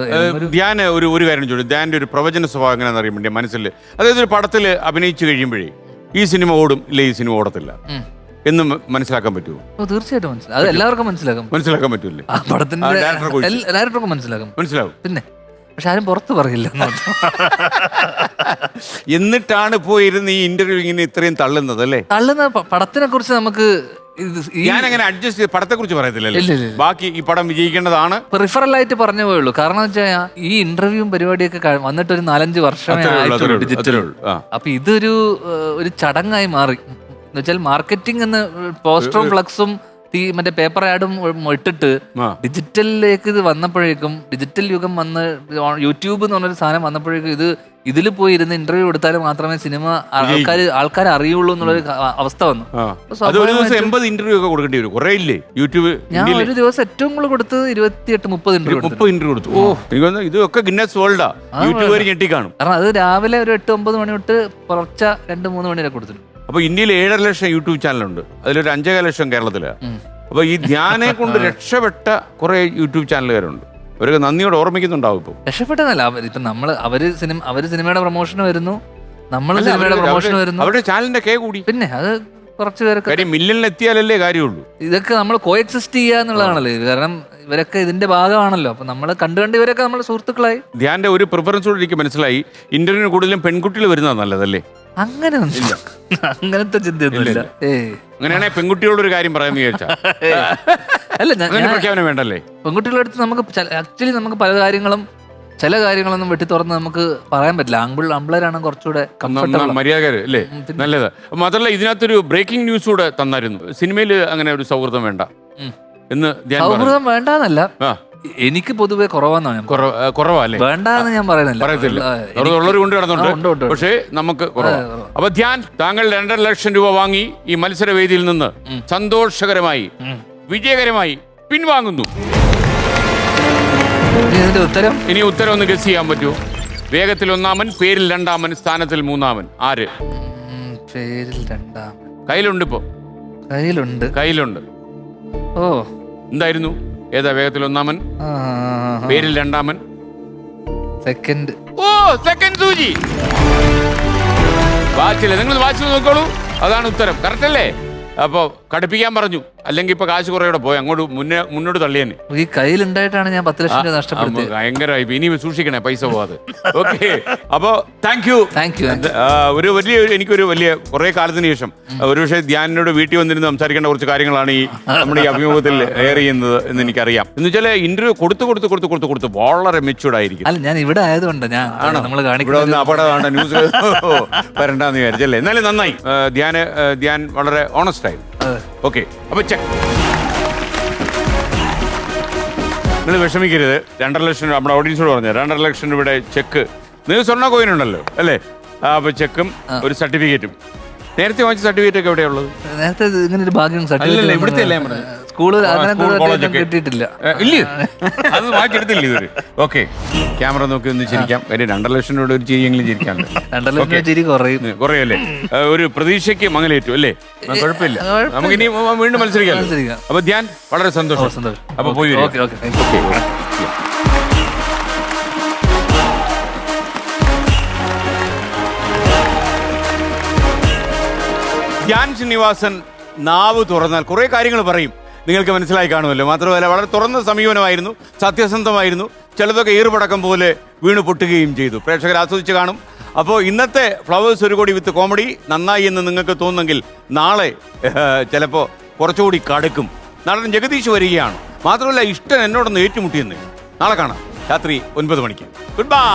ധ്യാൻ ഒരു കാര്യം ചോദിച്ചു, ധ്യാന്റെ ഒരു പ്രവചന സ്വഭാവം എങ്ങനെയാണെന്ന് അറിയാൻ വേണ്ടി മനസ്സിൽ, അതായത് ഒരു പടത്തിൽ അഭിനയിച്ചു കഴിയുമ്പോഴേ ഈ സിനിമ ഓടും ഇല്ല ഈ സിനിമ ഓടത്തില്ല എന്ന് മനസ്സിലാക്കാൻ പറ്റുമോ? തീർച്ചയായിട്ടും മനസ്സിലാവും. അത് എല്ലാവർക്കും മനസ്സിലാക്കാൻ പറ്റൂല്ലേ? പടത്തിന്റെ ഡയറക്ടർക്കും മനസ്സിലാവും. പിന്നെ പക്ഷെ ആരും പുറത്ത് പറയില്ല. എന്നിട്ടാണ് പോയിരുന്ന് ഈ ഇന്റർവ്യൂ ഇങ്ങനെ ഇത്രയും തള്ളുന്നത് അല്ലേ? തള്ളുന്ന പടത്തിനെ കുറിച്ച് നമുക്ക് ഞാൻ അങ്ങനെ അഡ്ജസ്റ്റ് ചെയ്ത് പടത്തെ കുറിച്ച് പറയത്തില്ലല്ലേ? ബാക്കി ഈ പടം വിജയിക്കേണ്ടതാണ് റിഫറൽ ആയിട്ട് പറഞ്ഞു പോയുള്ളൂ. കാരണം വെച്ചാൽ ഈ ഇന്റർവ്യൂവും പരിപാടിയൊക്കെ വന്നിട്ട് ഒരു 4-5 വർഷമേ ആയിട്ടുള്ളൂ ഡിജിറ്റൽ. അപ്പൊ ഇതൊരു ചടങ്ങായി മാറി. എന്ന് വെച്ചാൽ മാർക്കറ്റിംഗ് എന്ന് പോസ്റ്ററും ഫ്ലക്സും മറ്റേ പേപ്പർ ആഡും ഇട്ടിട്ട് ആ. ഡിജിറ്റലിലേക്ക് ഇത് വന്നപ്പോഴേക്കും, ഡിജിറ്റൽ യുഗം വന്ന് യൂട്യൂബ് എന്ന് പറഞ്ഞൊരു സാധനം വന്നപ്പോഴേക്കും ഇതിൽ പോയി ഇരുന്ന് ഇന്റർവ്യൂ എടുത്താലും മാത്രമേ സിനിമ ആൾക്കാർ അറിയുള്ളൂ എന്നുള്ളൊരു അവസ്ഥ വന്നു. അത് ഒരു ദിവസം 80 ഇന്റർവ്യൂ ഒക്കെ കൊടുക്കേണ്ടി വരും. കുറെ ഇല്ലേ യൂട്യൂബ്? ഞാൻ ഒരു ദിവസം ഏറ്റവും കൂടുതൽ കൊടുത്തത് 28-30 ഇന്റർവ്യൂ 30 ഇന്റർവ്യൂ കൊടുത്തു. ഓ എനിക്ക് തോന്നുന്നു ഇതൊക്കെ ഗിന്നസ് വേൾഡാ. യൂട്യൂബ് ഞെട്ടിക്കാണും. കാരണം അത് രാവിലെ ഒരു 8-9 മണി തൊട്ട് പുറച്ച 2-3 മണി വരെ കൊടുത്തിട്ടുണ്ട്. അപ്പൊ ഇന്ത്യയിൽ 7.5 ലക്ഷം യൂട്യൂബ് ചാനലുണ്ട്. അതിലൊരു 5.5 ലക്ഷം കേരളത്തിലാണ്. അപ്പൊ ഈ ധ്യാനെ കൊണ്ട് രക്ഷപ്പെട്ട കുറെ യൂട്യൂബ് ചാനലുകാരുണ്ട്. അവരൊക്കെ നന്ദിയോടെ ഓർമ്മിക്കുന്നുണ്ടാവും. ഇപ്പൊ രക്ഷപ്പെട്ടതല്ല, ഇപ്പൊ അവര് സിനിമയുടെ പ്രൊമോഷൻ വരുന്നു, നമ്മൾ സിനിമയുടെ പ്രൊമോഷൻ വരുന്നു, അവരുടെ ചാനലിന്റെ കേ കൂടി. പിന്നെ അത് കുറച്ച് പേരൊക്കെ കാര്യം മില്യണിൽ എത്തിയാലല്ലേ കാര്യമുള്ളൂ. ഇതൊക്കെ നമ്മൾ കോഎക്സിസ്റ്റ് ചെയ്യുക എന്നുള്ളതാണല്ലോ. കാരണം ഇവരൊക്കെ ഇതിന്റെ ഭാഗമാണല്ലോ. അപ്പൊ നമ്മൾ കണ്ട് ഇവരൊക്കെ നമ്മുടെ സുഹൃത്തുക്കളായി. ധ്യാന്റെ ഒരു പ്രിഫറൻസ് കൂടെ എനിക്ക് മനസ്സിലായി. ഇന്റർവ്യൂവിന് കൂടുതലും പെൺകുട്ടികൾ വരുന്നതാണ് നല്ലതല്ലേ? അങ്ങനെ അങ്ങനത്തെ ചിന്തയൊന്നുമില്ല. അങ്ങനെയാണെങ്കിൽ പെൺകുട്ടിയോടൊരു കാര്യം പറയാന്ന് വിചാരിച്ചാ അല്ല, അങ്ങനെ പ്രഖ്യാപനം വേണ്ടല്ലേ? പെൺകുട്ടികളുടെ അടുത്ത് നമുക്ക് ആക്ച്വലി നമുക്ക് പല കാര്യങ്ങളും, ചില കാര്യങ്ങളൊന്നും വെട്ടി തുറന്ന് നമുക്ക് പറയാൻ പറ്റില്ല. ആമ്പിളരാണ് കുറച്ചുകൂടെ മര്യാദക്കാര് അല്ലേ? നല്ലത്. മാത്രമല്ല ഇതിനകത്തൊരു ബ്രേക്കിംഗ് ന്യൂസ് കൂടെ തന്നായിരുന്നു. സിനിമയിൽ അങ്ങനെ ഒരു സൗഹൃദം വേണ്ട എന്ന്. സൗഹൃദം വേണ്ടെന്നല്ല, എനിക്ക് പൊതുവെ കുറവാന്നാണ്. കുറവല്ലേ? വേണ്ടെന്ന് ഞാൻ പറയുന്നില്ല. കൊണ്ട് കിടന്നുണ്ട്, പക്ഷേ നമുക്ക് കുറവാണ്. അപ്പൊ ധ്യാൻ, താങ്കൾ 2.5 ലക്ഷം രൂപ വാങ്ങി ഈ മത്സരവേദിയിൽ നിന്ന് സന്തോഷകരമായി വിജയകരമായി പിൻവാങ്ങുന്നു. ഉത്തരം ഇനി ഉത്തരം ഒന്ന് ഗസ് ചെയ്യാൻ പറ്റുമോ? വേഗത്തിൽ 1-ാമൻ, പേരിൽ 2-ാമൻ, സ്ഥാനത്തിൽ 3-ാമൻ. ആര്? പേരിൽ 2-ാമൻ കയ്യിലുണ്ട്. ഇപ്പൊ കയ്യിലുണ്ട്. ഓ, എന്തായിരുന്നു? ഏതാ? വേഗത്തിൽ 1-ാമൻ, പേരിൽ 2-ാമൻ, സെക്കൻഡ്. ഓ, സെക്കൻഡ് സൂചി. വാച്ചില്ല, നിങ്ങൾ വാച്ച് നോക്കോളൂ. അതാണ് ഉത്തരം. കറക്റ്റ് അല്ലേ? അപ്പൊ കടുപ്പിക്കാൻ പറഞ്ഞു, അല്ലെങ്കിൽ ഇപ്പൊ കാശ് കുറേയോടെ പോയി അങ്ങോട്ട് മുന്നോട്ട് തള്ളിയേനെ. ഈ കയ്യിലുണ്ടായിട്ടാണ് ഞാൻ 10 ലക്ഷം രൂപ നഷ്ടപ്പെടുത്തിയത്. ഭയങ്കരമായി. ഇനി സൂക്ഷിക്കണേ പൈസ പോവാതെ. ഓക്കെ, അപ്പൊ താങ്ക് യു. എനിക്കൊരു വലിയ കുറെ കാലത്തിന് ശേഷം ഒരുപക്ഷെ ധ്യാനിനോട് വീട്ടിൽ വന്നിരുന്ന് സംസാരിക്കേണ്ട കുറച്ച് കാര്യങ്ങളാണ് ഈ നമ്മുടെ ഈ അഭിമുഖത്തിൽ എയർ ചെയ്യുന്നത് എന്ന് എനിക്കറിയാം. എന്ന് വെച്ചാൽ ഇന്റർവ്യൂ കൊടുത്ത് വളരെ മെച്ചൂർഡ് ആയിരിക്കും. അല്ല, ഞാൻ ഇവിടെ ആയതുകൊണ്ട് ഇവിടെ വന്ന് അപകടമാണ് ന്യൂസ് വരണ്ടെന്ന് വിചാരിച്ചല്ലേ? എന്നാലും നന്നായി. ധ്യാൻ വളരെ ഓണസ്റ്റ് ആയി. ഓക്കെ, അപ്പൊ നിങ്ങൾ വിഷമിക്കരുത്. 2.5 ലക്ഷം രൂപ നമ്മുടെ ഓഡിയൻസോട് പറഞ്ഞു. 2.5 ലക്ഷം രൂപയുടെ ചെക്ക്. നിങ്ങൾ സ്വർണ്ണ കോയിൻ ഉണ്ടല്ലോ അല്ലേ? അപ്പൊ ചെക്കും ഒരു സർട്ടിഫിക്കറ്റും. നേരത്തെ വാങ്ങിച്ച സർട്ടിഫിക്കറ്റ് ഒക്കെ എവിടെയുള്ളത്? നേരത്തെ ഇങ്ങനെ ഒരു ഭാഗ്യം ഇവിടുത്തെ അല്ലേ? കിട്ടിയിട്ടില്ല. ഇല്ലേ? അത് മാറ്റിയെടുത്തില്ല ഇവര്. ഓക്കെ, ക്യാമറ നോക്കി ഒന്ന് ചിരിക്കാം. കാര്യം 2.5 ലക്ഷം രൂപയുടെ ഒരു ചിരിയെങ്കിലും ചിരിക്കാണ്ട്. 2.5 ലക്ഷം ചിരി കുറയല്ലേ? ഒരു പ്രതീക്ഷയ്ക്ക് മങ്ങലേറ്റു അല്ലേ? കുഴപ്പമില്ല, നമുക്ക് ഇനി വീണ്ടും മത്സരിക്കാം. അപ്പൊ ധ്യാൻ, വളരെ സന്തോഷം. അപ്പൊ പോയി ധ്യാൻ ശ്രീനിവാസൻ നാവ് തുറന്നാൽ കുറെ കാര്യങ്ങൾ പറയും. നിങ്ങൾക്ക് മനസ്സിലായി കാണുമല്ലോ. മാത്രമല്ല വളരെ തുറന്ന സമീപനമായിരുന്നു, സത്യസന്ധമായിരുന്നു. ചിലതൊക്കെ ഈറുപടക്കം പോലെ വീണ് പൊട്ടുകയും ചെയ്തു. പ്രേക്ഷകർ ആസ്വദിച്ച് കാണും. അപ്പോൾ ഇന്നത്തെ ഫ്ലവേഴ്സ് ഒരു കോടി വിത്ത് കോമഡി നന്നായി എന്ന് നിങ്ങൾക്ക് തോന്നുന്നെങ്കിൽ നാളെ ചിലപ്പോൾ കുറച്ചുകൂടി കടുക്കും. നടൻ ജഗദീഷ് വരികയാണ്. മാത്രമല്ല ഇഷ്ടൻ എന്നോടൊന്ന് ഏറ്റുമുട്ടിയെന്ന്. നാളെ കാണാം രാത്രി 9 മണിക്ക്. Good bye.